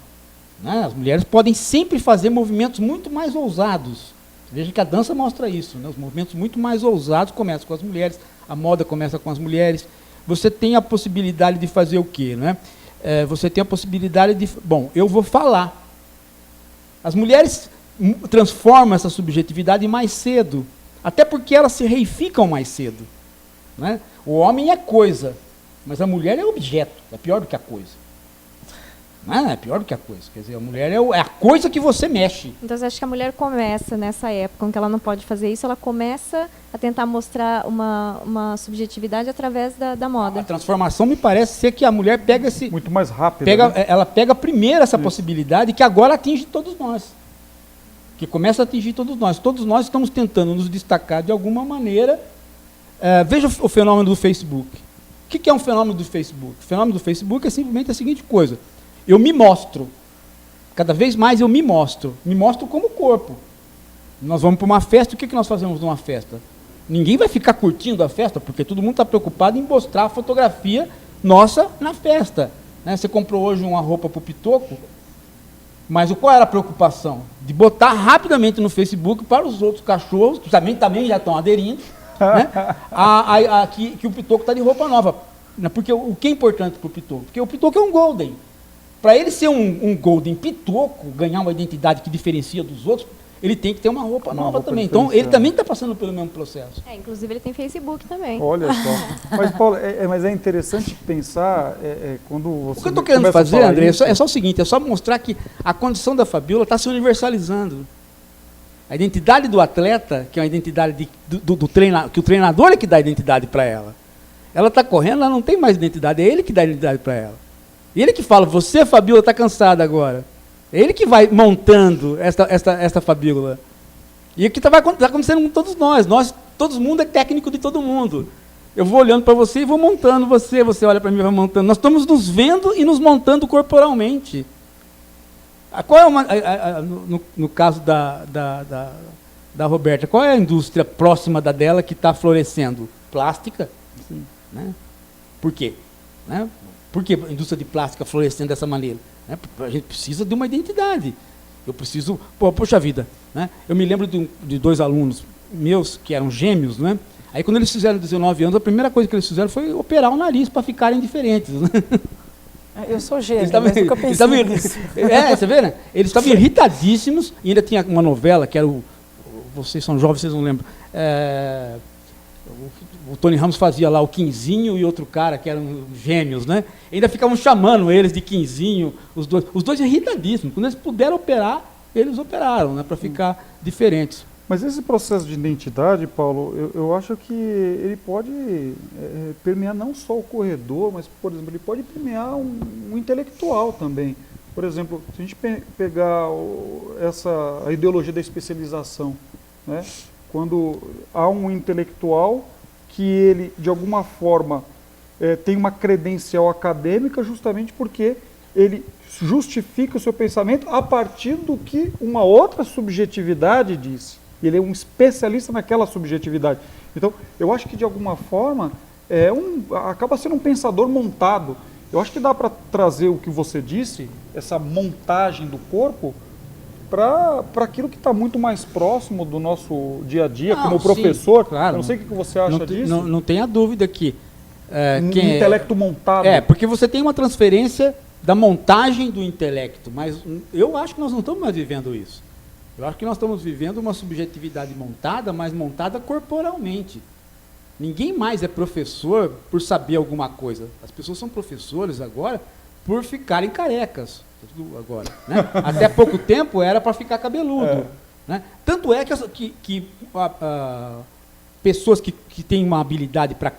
Né? As mulheres podem sempre fazer movimentos muito mais ousados. Veja que a dança mostra isso. Né? Os movimentos muito mais ousados começam com as mulheres, a moda começa com as mulheres. Você tem a possibilidade de fazer o quê? Né? Você tem a possibilidade de... Bom, eu vou falar. As mulheres transformam essa subjetividade mais cedo, até porque elas se reificam mais cedo. Né? O homem é coisa, mas a mulher é objeto, é pior do que a coisa. Não é pior do que a coisa, quer dizer, a mulher é a coisa que você mexe. Então você acha que a mulher começa nessa época em que ela não pode fazer isso, ela começa a tentar mostrar uma subjetividade através da moda. A transformação me parece ser que a mulher pega esse... Muito mais rápido. Né? Ela pega primeiro essa possibilidade que agora atinge todos nós. Que começa a atingir todos nós. Todos nós estamos tentando nos destacar de alguma maneira. Veja o fenômeno do Facebook. O que é um fenômeno do Facebook? O fenômeno do Facebook é simplesmente a seguinte coisa. Eu me mostro. Cada vez mais eu me mostro. Me mostro como corpo. Nós vamos para uma festa, o que nós fazemos numa festa? Ninguém vai ficar curtindo a festa, porque todo mundo está preocupado em mostrar a fotografia nossa na festa. Né? Você comprou hoje uma roupa para o Pitoco, mas qual era a preocupação? De botar rapidamente no Facebook para os outros cachorros, que também já estão aderindo, né? Que o Pitoco está de roupa nova. Porque o que é importante para o Pitoco? Porque o Pitoco é um Golden. Para ele ser um Golden pitoco, ganhar uma identidade que diferencia dos outros, ele tem que ter uma roupa nova também. Então, ele também está passando pelo mesmo processo. Inclusive ele tem Facebook também. Olha só. Mas, Paulo, mas é interessante pensar quando você. O que eu estou querendo fazer, André, é só o seguinte: é só mostrar que a condição da Fabiola está se universalizando. A identidade do atleta, que é uma identidade do treinador, que o treinador é que dá a identidade para ela. Ela está correndo, ela não tem mais identidade, é ele que dá a identidade para ela. Ele que fala, você, Fabiola, está cansada agora. É ele que vai montando esta Fabiola. E o que está acontecendo com todos nós. Todo mundo é técnico de todo mundo. Eu vou olhando para você e vou montando você olha para mim e vai montando. Nós estamos nos vendo e nos montando corporalmente. Qual é no caso da Roberta, qual é a indústria próxima dela que está florescendo? Plástica. Sim. Né? Por quê? Né? Por que a indústria de plástica florescendo dessa maneira? Né? A gente precisa de uma identidade. Eu preciso... Poxa vida. Né? Eu me lembro de 2 alunos meus que eram gêmeos, né? Aí quando eles fizeram 19 anos, a primeira coisa que eles fizeram foi operar o nariz para ficarem diferentes. Né? Eu sou gêmeo, mas nunca pensei nisso. Você vê, né? Eles estavam irritadíssimos, e ainda tinha uma novela, que era vocês são jovens, vocês não lembram. O Tony Ramos fazia lá o Quinzinho e outro cara, que eram gêmeos, né? E ainda ficavam chamando eles de Quinzinho, os dois irritadíssimos. Quando eles puderam operar, eles operaram, né? Para ficar diferentes. Mas esse processo de identidade, Paulo, eu acho que ele pode permear não só o corredor, mas, por exemplo, ele pode permear um intelectual também. Por exemplo, se a gente pegar a ideologia da especialização, né? Quando há um intelectual que ele, de alguma forma, tem uma credencial acadêmica justamente porque ele justifica o seu pensamento a partir do que uma outra subjetividade disse. Ele é um especialista naquela subjetividade. Então, eu acho que, de alguma forma, acaba sendo um pensador montado. Eu acho que dá para trazer o que você disse, essa montagem do corpo, para aquilo que está muito mais próximo do nosso dia a dia, como professor. Sim, claro. Eu não sei o que você acha disso. Não tenha dúvida que... intelecto montado. Porque você tem uma transferência da montagem do intelecto, mas eu acho que nós não estamos mais vivendo isso. Eu acho que nós estamos vivendo uma subjetividade montada, mas montada corporalmente. Ninguém mais é professor por saber alguma coisa. As pessoas são professores agora por ficarem carecas. Agora, né? Até pouco tempo era para ficar cabeludo. Né? Tanto é que pessoas que têm uma habilidade para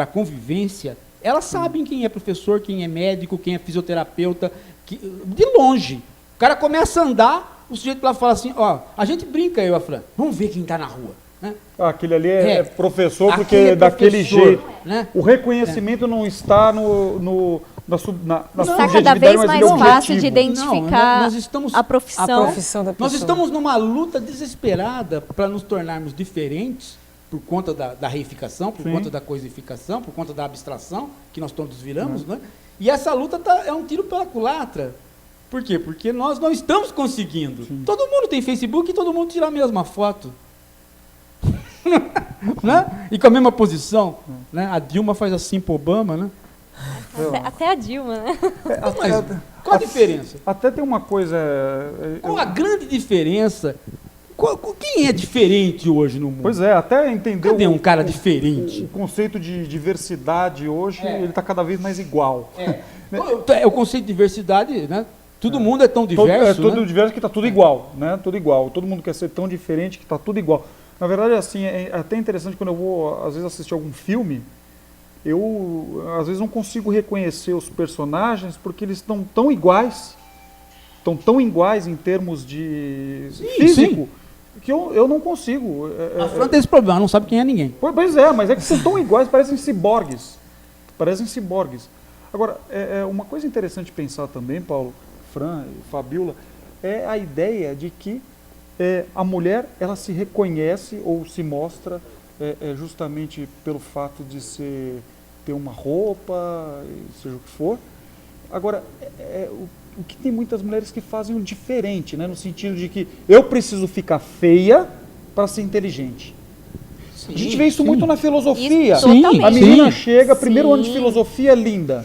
convivência, elas sabem quem é professor, quem é médico, quem é fisioterapeuta, de longe. O cara começa a andar, o sujeito lá fala assim, a gente brinca, eu e a Fran, vamos ver quem está na rua. Né? Aquele ali é professor porque é daquele jeito. Né? O reconhecimento não está na está cada vez mais fácil de identificar a profissão da pessoa. Nós estamos numa luta desesperada para nos tornarmos diferentes por conta da reificação, por conta da coisificação, por conta da abstração que nós todos viramos, né? E essa luta é um tiro pela culatra. Por quê? Porque nós não estamos conseguindo. Sim. Todo mundo tem Facebook e todo mundo tira a mesma foto. Né? E com a mesma posição. Né? A Dilma faz assim para Obama, né? Até a Dilma, né? Mas qual a diferença? Até tem uma coisa... Qual a grande diferença? Quem é diferente hoje no mundo? Pois é, até entender... Cadê um cara diferente? O conceito de diversidade hoje, ele está cada vez mais igual. O conceito de diversidade, né? Todo mundo é tão diverso, todo diverso que está tudo igual, né? Tudo igual. Todo mundo quer ser tão diferente que está tudo igual. Na verdade, assim, é até interessante quando eu vou, às vezes, assistir algum filme, eu, às vezes, não consigo reconhecer os personagens porque eles estão tão iguais em termos de físico, que eu não consigo. A Fran tem esse problema, não sabe quem é ninguém. Pois é, mas é que são tão iguais, parecem ciborgues. Agora, uma coisa interessante pensar também, Paulo, Fran e Fabiola, é a ideia de que a mulher, ela se reconhece ou se mostra justamente pelo fato de ter uma roupa, seja o que for. Agora, o que tem muitas mulheres que fazem o diferente, né? No sentido de que eu preciso ficar feia para ser inteligente. Sim, a gente vê isso muito na filosofia. Isso, a menina chega, primeiro ano de filosofia, linda.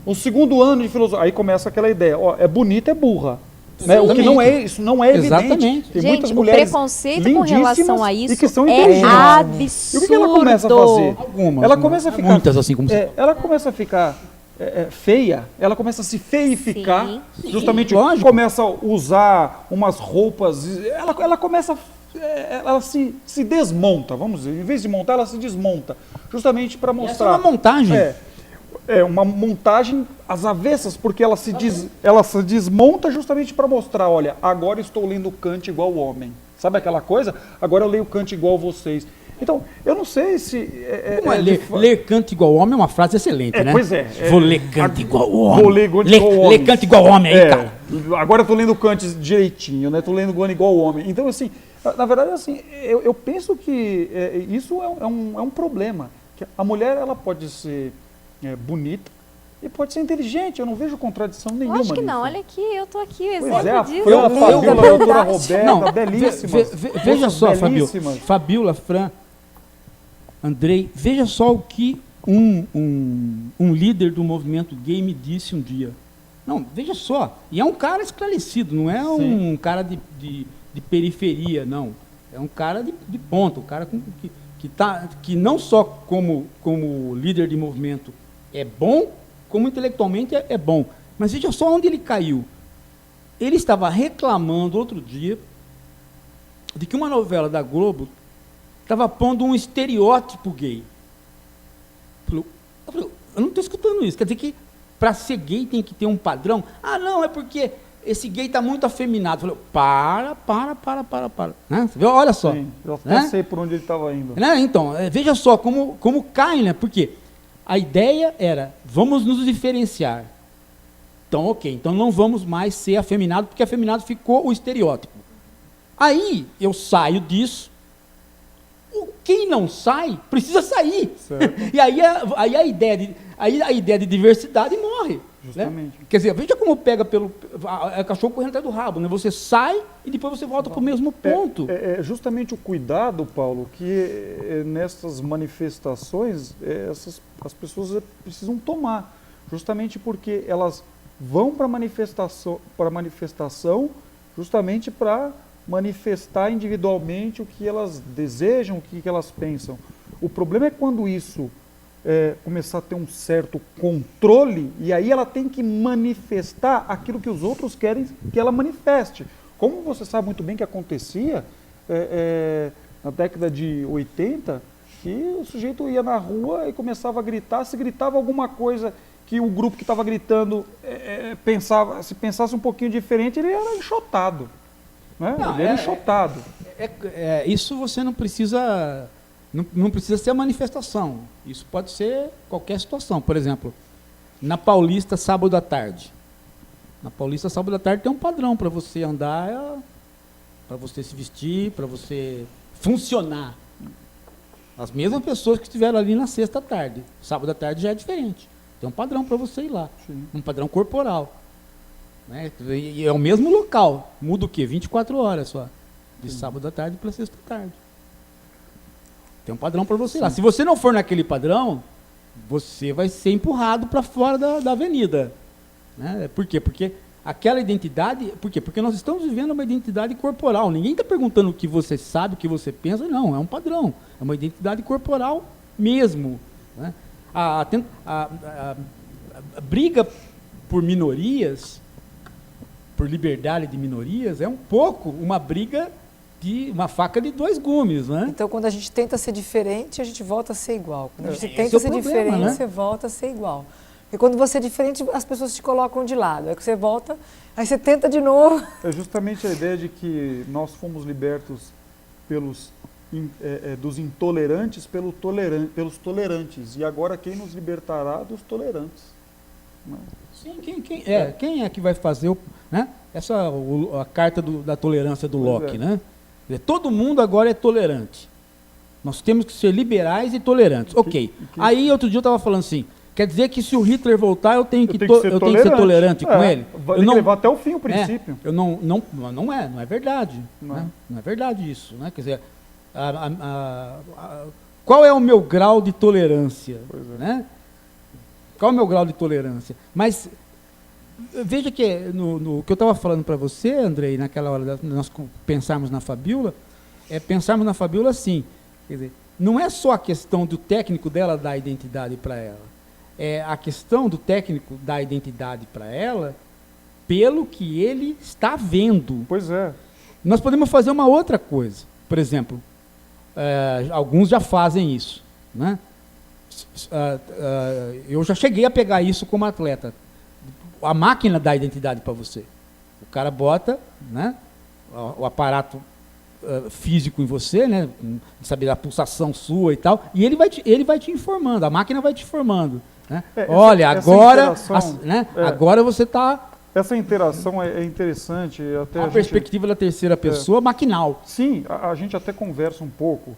O segundo ano de filosofia, aí começa aquela ideia, ó, é bonita, é burra. Né? O que não é, isso não é evidente. Exatamente. Tem Gente, muitas o mulheres preconceito com relação a lindíssimas isso e que são é inteligentes. absurdo. E o que ela começa a fazer? Algumas. Ela começa a ficar, muitas, assim como você. ela começa a ficar feia, ela começa a se feificar, Sim. justamente Lógico. começa a usar umas roupas, ela começa, ela se desmonta, vamos dizer, em vez de montar, ela se desmonta, justamente para Essa é mostrar. uma montagem. É uma montagem às avessas, porque ela se desmonta justamente para mostrar, olha, agora estou lendo Kant igual o homem. Sabe aquela coisa? Agora eu leio Kant igual vocês. Então, eu não sei se... ler Kant igual homem é uma frase excelente, né? Pois é. Vou ler Kant igual o homem. Vou ler Kant igual o homem. Ler Kant igual homem aí, cara. Agora eu tô lendo Kant direitinho, né? Tô lendo Kant igual o homem. Então, assim, na verdade, assim, eu penso que isso é um problema. Que a mulher, ela pode ser bonita e pode ser inteligente. Eu não vejo contradição nenhuma Lógico que nisso. não, olha aqui, eu tô aqui, o Pois exemplo é, a disso. Fran, a Linda, Fabiola, a doutora fantástica. Roberta, belíssimas. Veja Moças só, Fabiola. belíssimas. Fabiola, Fran, Andrei, veja só o que um líder do movimento gay me disse um dia. Não, veja só, e é um cara esclarecido, não é um cara de periferia, não. É um cara de ponta, um cara que não só como líder de movimento é bom, como intelectualmente é bom. Mas veja só onde ele caiu. Ele estava reclamando outro dia de que uma novela da Globo estava pondo um estereótipo gay. Eu falei, eu não estou escutando isso. Quer dizer que para ser gay tem que ter um padrão? Ah, não, é porque esse gay está muito afeminado. Eu falei, para. Né? Você vê? Olha só. Sim, eu até né? sei por onde ele estava indo. Né? Então, veja só como cai, né? Porque a ideia era, vamos nos diferenciar. Então, ok, então não vamos mais ser afeminado, porque afeminado ficou o estereótipo. Aí, eu saio disso, quem não sai, precisa sair. E aí a ideia de diversidade morre. Justamente. Né? Quer dizer, veja como pega pelo cachorro correndo atrás do rabo, né? Você sai e depois você volta para o mesmo ponto. É justamente o cuidado, Paulo, que nessas manifestações as pessoas precisam tomar, justamente porque elas vão para a manifestação justamente para manifestar individualmente o que elas desejam, o que elas pensam. O problema é quando isso começar a ter um certo controle, e aí ela tem que manifestar aquilo que os outros querem que ela manifeste. Como você sabe muito bem que acontecia na década de 80, que o sujeito ia na rua e começava a gritar, se gritava alguma coisa que o grupo que estava gritando se pensasse um pouquinho diferente, ele era enxotado. Né? Não, ele era enxotado. Isso você não precisa... Não precisa ser a manifestação. Isso pode ser qualquer situação. Por exemplo, na Paulista, sábado à tarde. Na Paulista, sábado à tarde tem um padrão para você andar, para você se vestir, para você funcionar. As mesmas pessoas que estiveram ali na sexta à tarde. Sábado à tarde já é diferente. Tem um padrão para você ir lá. Sim. Um padrão corporal. Né? E é o mesmo local. Muda o quê? 24 horas só. De sábado à tarde para sexta à tarde. Tem um padrão para você ir lá. Se você não for naquele padrão, você vai ser empurrado para fora da avenida. Né? Por quê? Porque aquela identidade... Por quê? Porque nós estamos vivendo uma identidade corporal. Ninguém está perguntando o que você sabe, o que você pensa. Não, é um padrão. É uma identidade corporal mesmo. Né? A briga por minorias, por liberdade de minorias, é um pouco uma briga de uma faca de dois gumes, né? Então, quando a gente tenta ser diferente, a gente volta a ser igual. Quando a gente Esse tenta é o ser problema, diferente, né? você volta a ser igual. Porque quando você é diferente, as pessoas te colocam de lado. Aí que você volta, aí você tenta de novo. É justamente a ideia de que nós fomos libertos dos intolerantes pelos tolerantes. E agora quem nos libertará dos tolerantes? Né? Sim, quem é que vai fazer né? A carta da tolerância do Locke, né? Todo mundo agora é tolerante. Nós temos que ser liberais e tolerantes. Ok. Aí outro dia eu estava falando assim, quer dizer que se o Hitler voltar, eu tenho que ser tolerante com ele? Vai levar até o fim o princípio. Não é verdade. Não. Né? Não é verdade isso. Né? Quer dizer, qual é o meu grau de tolerância? Pois é. Né? qual é o meu grau de tolerância. Mas veja que no que eu estava falando para você, Andrei, naquela hora nós pensarmos na Fabiola, pensarmos na Fabiola assim, quer dizer, não é só a questão do técnico dela dar identidade para ela, é a questão do técnico dar identidade para ela pelo que ele está vendo. Pois é. Nós podemos fazer uma outra coisa, por exemplo, alguns já fazem isso, né? Eu já cheguei a pegar isso como atleta. A máquina dá identidade para você. O cara bota, né, o aparato físico em você, né, saber a pulsação sua e tal, e ele vai te informando, a máquina vai te informando. Né? Olha, agora você está... Essa interação é interessante. Até a perspectiva da terceira pessoa, maquinal. Sim, a gente até conversa um pouco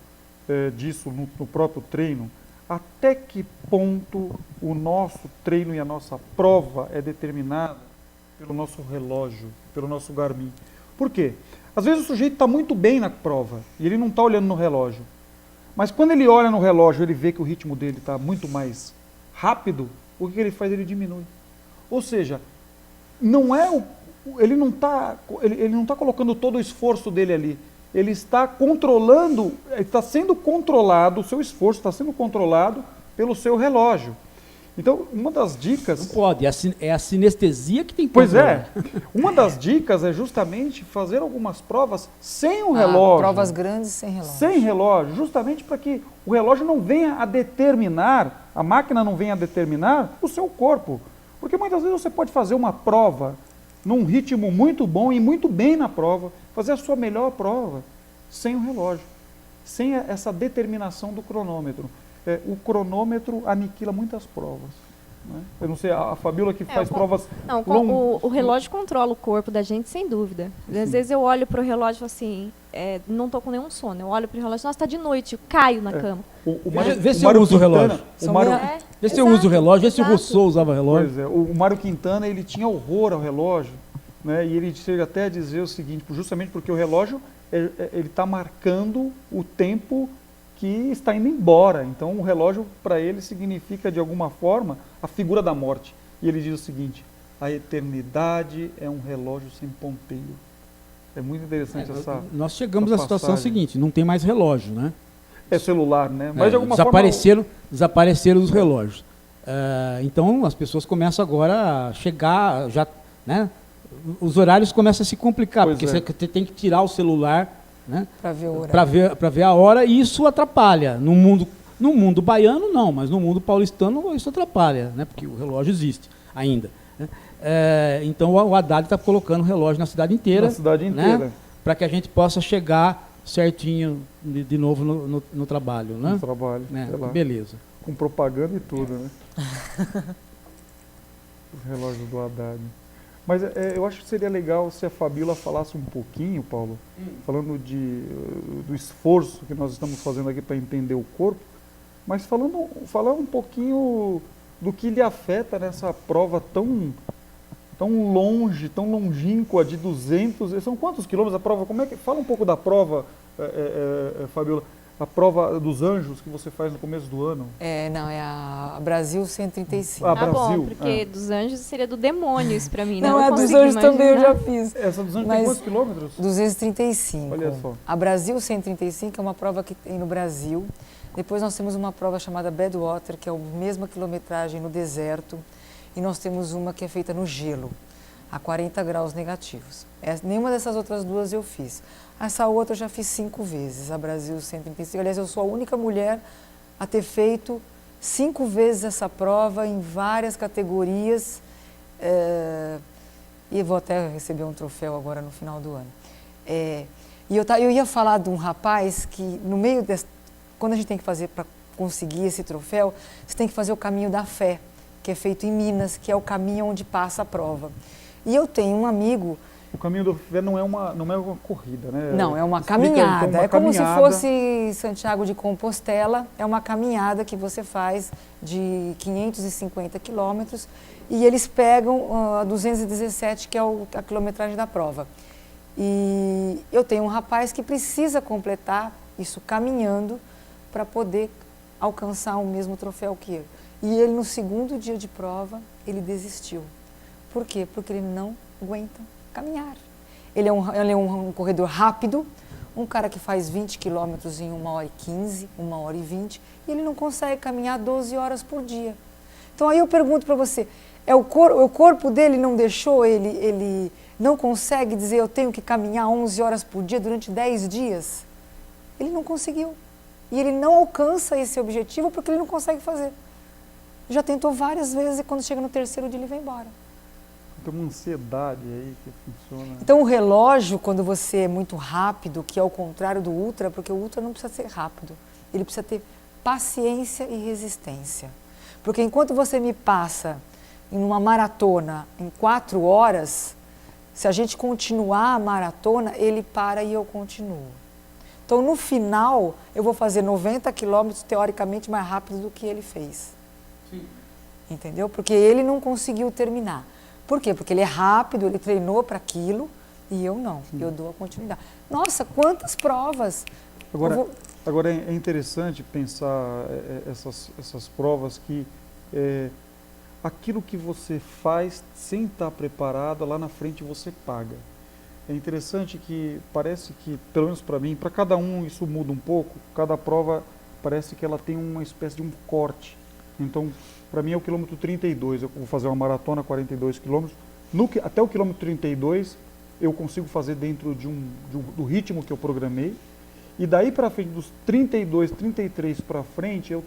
disso no próprio treino. Até que ponto o nosso treino e a nossa prova é determinada pelo nosso relógio, pelo nosso Garmin. Por quê? Às vezes o sujeito está muito bem na prova e ele não está olhando no relógio. Mas quando ele olha no relógio, ele vê que o ritmo dele está muito mais rápido, o que ele faz? Ele diminui. Ou seja, ele não está colocando todo o esforço dele ali. Ele está controlando, está sendo controlado, o seu esforço está sendo controlado pelo seu relógio. Então, uma das dicas... Não pode, é a sinestesia que tem que Pois é, uma das dicas é justamente fazer algumas provas sem o relógio. Provas grandes sem relógio. Sem relógio, justamente para que o relógio não venha a determinar, a máquina não venha a determinar o seu corpo. Porque muitas vezes você pode fazer uma prova num ritmo muito bom e muito bem na prova, fazer a sua melhor prova sem o relógio, sem essa determinação do cronômetro. O cronômetro aniquila muitas provas. Né? Eu não sei, a Fabiola que faz provas... Não, o relógio controla o corpo da gente, sem dúvida. Às vezes eu olho para o relógio assim, não estou com nenhum sono, eu olho para o relógio, nossa, está de noite, eu caio na cama. Vê se eu uso o relógio. Vê se eu uso o relógio, vê se o Rousseau usava relógio. Pois é, o Mário Quintana, ele tinha horror ao relógio, né? E ele chega até a dizer o seguinte, justamente porque o relógio, ele está marcando o tempo que está indo embora. Então o relógio para ele significa de alguma forma a figura da morte. E ele diz o seguinte: a eternidade é um relógio sem ponteiro. É muito interessante essa. Nós chegamos à situação seguinte: não tem mais relógio, né? É celular, né? Mas de alguma desapareceram os relógios. Então as pessoas começam agora a chegar, já, né? Os horários começam a se complicar, porque você tem que tirar o celular, né, para ver o horário, para ver a hora, e isso atrapalha. No mundo baiano não, mas no mundo paulistano isso atrapalha, né, porque o relógio existe ainda. Né. Então o Haddad está colocando o relógio na cidade inteira, né, para que a gente possa chegar certinho de novo no trabalho. Né? No trabalho, beleza. Com propaganda e tudo, né? Os relógios do Haddad. Mas eu acho que seria legal se a Fabiola falasse um pouquinho, Paulo, falando do esforço que nós estamos fazendo aqui para entender o corpo, mas falar um pouquinho do que lhe afeta nessa prova tão longe, tão longínqua de 200... São quantos quilômetros a prova? Fala um pouco da prova, Fabiola. A prova dos Anjos que você faz no começo do ano. É a Brasil 135. Brasil. Bom, porque dos Anjos seria do demônio isso pra mim, né? Não, é dos Anjos também, eu já fiz. Essa dos Anjos tem quantos quilômetros? 235. Olha só. A Brasil 135 é uma prova que tem no Brasil. Depois nós temos uma prova chamada Badwater, que é a mesma quilometragem no deserto. E nós temos uma que é feita no gelo, a 40 graus negativos. Nenhuma dessas outras duas eu fiz. Essa outra eu já fiz 5 vezes, a Brasil 135. Aliás, eu sou a única mulher a ter feito 5 vezes essa prova em várias categorias. E vou até receber um troféu agora no final do ano. E eu ia falar de um rapaz que, no meio quando a gente tem que fazer para conseguir esse troféu, você tem que fazer o caminho da fé, que é feito em Minas, que é o caminho onde passa a prova. E eu tenho um amigo... O caminho da fé não é uma corrida, né? Não, é uma caminhada. Então, como se fosse Santiago de Compostela, é uma caminhada que você faz de 550 quilômetros e eles pegam a 217, que é a quilometragem da prova. E eu tenho um rapaz que precisa completar isso caminhando para poder alcançar o mesmo troféu que eu. E ele, no segundo dia de prova, ele desistiu. Por quê? Porque ele não aguenta caminhar. Ele é um corredor rápido, um cara que faz 20 quilômetros em 1h15, 1h20, e ele não consegue caminhar 12 horas por dia. Então aí eu pergunto para você, o corpo dele não deixou, ele não consegue dizer eu tenho que caminhar 11 horas por dia durante 10 dias? Ele não conseguiu. E ele não alcança esse objetivo porque ele não consegue fazer. Já tentou várias vezes e quando chega no terceiro dia ele vai embora. Tem uma ansiedade aí que funciona. Então o relógio, quando você é muito rápido, que é o contrário do ultra, porque o ultra não precisa ser rápido, ele precisa ter paciência e resistência. Porque enquanto você me passa em uma maratona em 4 horas, se a gente continuar a maratona, ele para e eu continuo. Então no final eu vou fazer 90 quilômetros teoricamente mais rápido do que ele fez. Sim. Entendeu? Porque ele não conseguiu terminar. Por quê? Porque ele é rápido, ele treinou para aquilo e eu não. Sim. Eu dou a continuidade. Nossa, quantas provas! Agora é interessante pensar essas provas que aquilo que você faz sem estar preparado, lá na frente você paga. É interessante que parece que, pelo menos para mim, para cada um isso muda um pouco, cada prova parece que ela tem uma espécie de um corte. Então, para mim é o quilômetro 32, eu vou fazer uma maratona, 42 quilômetros. Até o quilômetro 32 eu consigo fazer dentro do ritmo que eu programei. E daí para frente, dos 32, 33 para frente, eu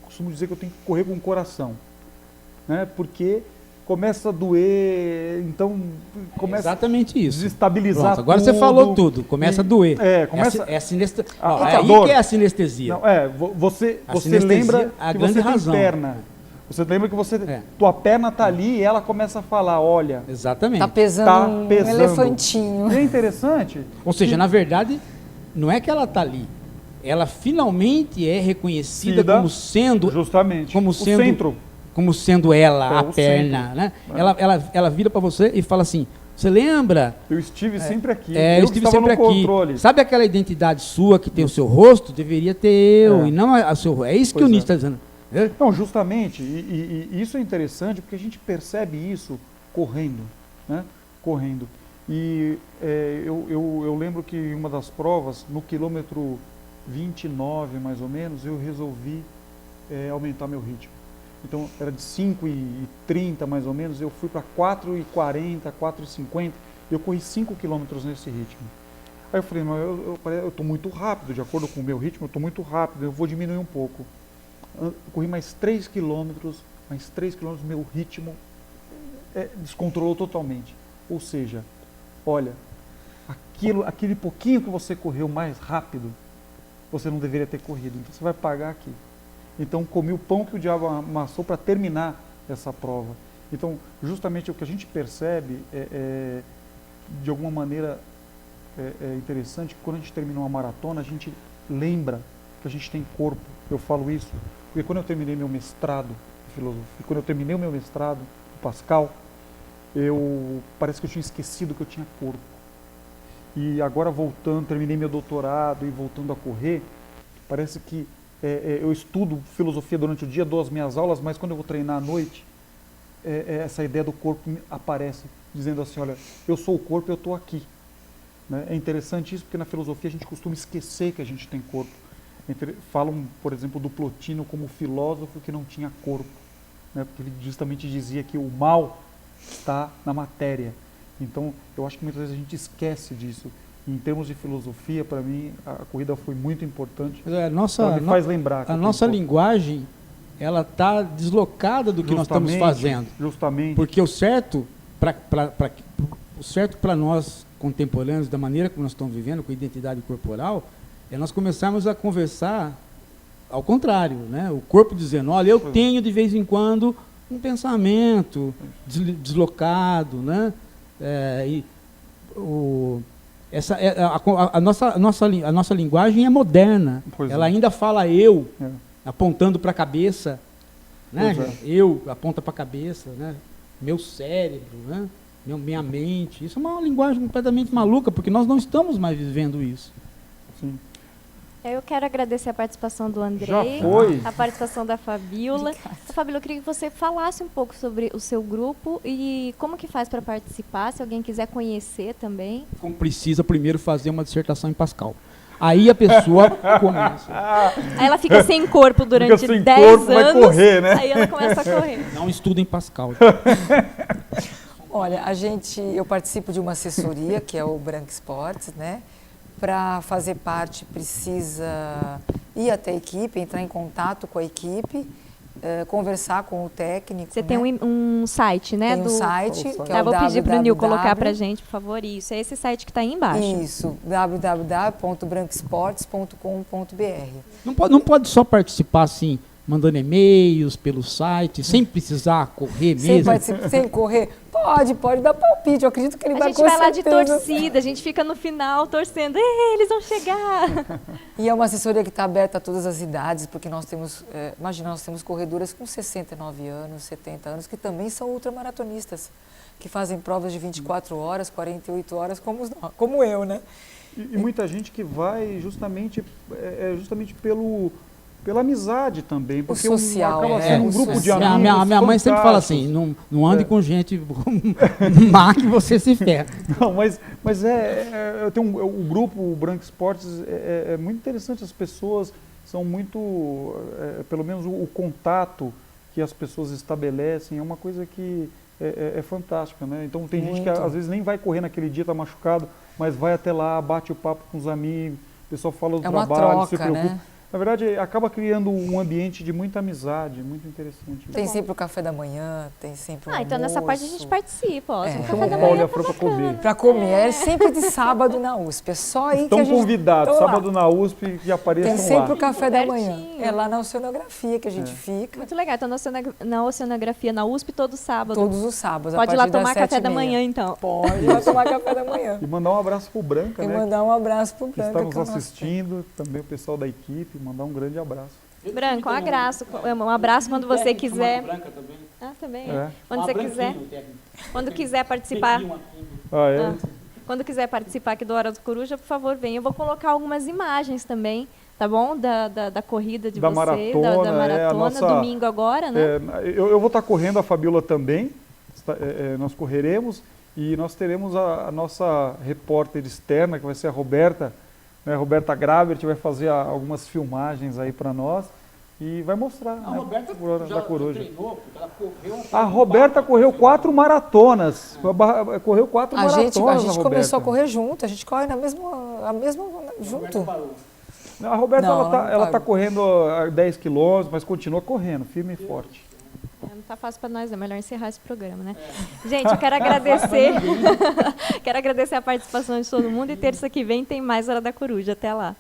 costumo dizer que eu tenho que correr com o coração. Né? Porque começa a doer, então começa exatamente isso. A desestabilizar. Pronto, agora tudo, você falou tudo, começa a doer. Começa é sinestesia. a Aí dor. que é a sinestesia. Não, você lembra a que grande você razão. tem perna. Você lembra que tua perna está ali e ela começa a falar, olha... Exatamente. Tá pesando um elefantinho. E é interessante... Ou seja, na verdade, não é que ela está ali. Ela finalmente é reconhecida como sendo... Justamente. Como sendo, o centro. Como sendo ela, a perna. Centro. Né? Ela vira para você e fala assim, você lembra? Eu estive sempre aqui. Eu estive sempre aqui. Controle. Sabe aquela identidade sua que tem o seu rosto? Deveria ter eu, e não a seu rosto. É isso que o Nietzsche está dizendo. Não, justamente, e isso é interessante porque a gente percebe isso correndo, né? Correndo. E eu lembro que em uma das provas, no quilômetro 29 mais ou menos, eu resolvi aumentar meu ritmo. Então era de 5h30 mais ou menos, eu fui para 4h40, 4h50, eu corri 5 quilômetros nesse ritmo. Aí eu falei, mas eu estou muito rápido, de acordo com o meu ritmo, eu estou muito rápido, eu vou diminuir um pouco. Eu corri mais 3 quilômetros, meu ritmo descontrolou totalmente. Ou seja, olha, aquele pouquinho que você correu mais rápido, você não deveria ter corrido, então você vai pagar aqui. Então comi o pão que o diabo amassou para terminar essa prova. Então justamente o que a gente percebe de alguma maneira é interessante que quando a gente termina uma maratona, a gente lembra que a gente tem corpo. Eu falo isso porque quando eu terminei meu mestrado em filosofia, quando eu terminei o meu mestrado no Pascal, parece que eu tinha esquecido que eu tinha corpo. E agora voltando, terminei meu doutorado e voltando a correr, parece que eu estudo filosofia durante o dia, dou as minhas aulas, mas quando eu vou treinar à noite, essa ideia do corpo aparece, dizendo assim, olha, eu sou o corpo, eu estou aqui. Né? É interessante isso, porque na filosofia a gente costuma esquecer que a gente tem corpo. Falam, por exemplo, do Plotino como filósofo que não tinha corpo, né? Porque ele justamente dizia que o mal está na matéria. Então, eu acho que muitas vezes a gente esquece disso. Em termos de filosofia, para mim, a corrida foi muito importante. Ela me faz lembrar. A nossa linguagem, ela está deslocada do que nós estamos fazendo. Justamente. Porque o certo para nós contemporâneos, da maneira como nós estamos vivendo, com a identidade corporal, é nós começarmos a conversar ao contrário, né? O corpo dizendo, olha, eu tenho de vez em quando um pensamento deslocado, né? A nossa linguagem é moderna. Ela ainda fala eu, apontando para a cabeça, né? Eu aponta para a cabeça, né? Meu cérebro, né? Minha mente. Isso é uma linguagem completamente maluca, porque nós não estamos mais vivendo isso. Sim. Eu quero agradecer a participação do Andrei, Já foi? a participação da Fabíola. Fabíola, eu queria que você falasse um pouco sobre o seu grupo e como que faz para participar, se alguém quiser conhecer também. Como precisa primeiro fazer uma dissertação em Pascal. Aí a pessoa começa. Aí ela fica sem corpo durante Fica sem 10 corpo, anos, vai correr, né? aí ela começa a correr. Não estuda em Pascal. Olha, eu participo de uma assessoria, que é o Branca Esportes, né? Para fazer parte, precisa ir até a equipe, entrar em contato com a equipe, conversar com o técnico. Você né? tem um site, né? Tem um site, que Tá, é o vou pedir para o Nil colocar www. para a gente, por favor. Isso, é esse site que está aí embaixo. Isso, www.branquesportes.com.br. Não pode só participar assim, mandando e-mails pelo site, sem precisar correr mesmo. Sem correr? Pode dar palpite, eu acredito que ele A vai gente com vai lá de certeza. torcida, a gente fica no final torcendo, eles vão chegar. E é uma assessoria que está aberta a todas as idades, porque nós temos, imagina, nós temos corredoras com 69 anos, 70 anos, que também são ultramaratonistas, que fazem provas de 24 horas, 48 horas, como eu, né? E muita gente que vai justamente pela amizade também, porque social, acaba né? sendo um O grupo de social. amigos. A minha mãe sempre fala assim, não ande com gente má que você se ferra. Não, mas eu tenho o grupo o Branca Esportes é muito interessante, as pessoas são muito, pelo menos o contato que as pessoas estabelecem é uma coisa que é fantástica, né? Então tem gente que às vezes nem vai correr naquele dia, está machucado, mas vai até lá, bate o papo com os amigos, o pessoal fala do uma trabalho, se troca, preocupa. né? Na verdade, acaba criando um ambiente de muita amizade, muito interessante. Tem sempre o café da manhã, tem sempre o Então nessa parte a gente participa, ó. É. Tem um Chama café o da Paulo e manhã a Fran para comer. para comer. É sempre de sábado na USP. É só aí que Estão a gente... convidados, Tô lá. sábado na USP, que apareçam Tem sempre lá. o café da manhã. Pertinho. É lá na oceanografia que a gente fica. Muito legal. Então na oceanografia na USP todo sábado. Todos os sábados. Pode a ir lá partir das tomar café da 7h30. manhã, então. Pode ir lá tomar café da manhã. E mandar um abraço pro Branca, E né? mandar um abraço pro Que Branca. está nos que é o nosso assistindo, também o pessoal da equipe, mandar um grande abraço. Branco, um abraço. Um abraço quando você quiser. Ah, também. É. Quando você quiser. Quando quiser participar. Ah, é? Ah, quando quiser participar aqui do Hora do Coruja, por favor, venha. Eu vou colocar algumas imagens também, tá bom? Da corrida de Da vocês, maratona, da maratona, a nossa- domingo agora, né? Eu vou estar correndo, a Fabíola também, nós correremos e nós teremos a nossa repórter externa, que vai ser a Roberta, né, Roberta Grabert, vai fazer algumas filmagens aí para nós e vai mostrar, A né, Roberta por hora já da coruja. treinou, porque ela correu. A Roberta correu 4 maratonas, correu 4 A maratonas. gente Roberta. começou a correr junto, a gente corre a mesma junto. A Roberta Não, ela não tá parou. correndo a 10 quilômetros, mas continua correndo, firme e forte. Não tá fácil para nós, é melhor encerrar esse programa, né? Gente, eu quero agradecer. Quero agradecer a participação de todo mundo e terça que vem tem mais Hora da Coruja. Até lá.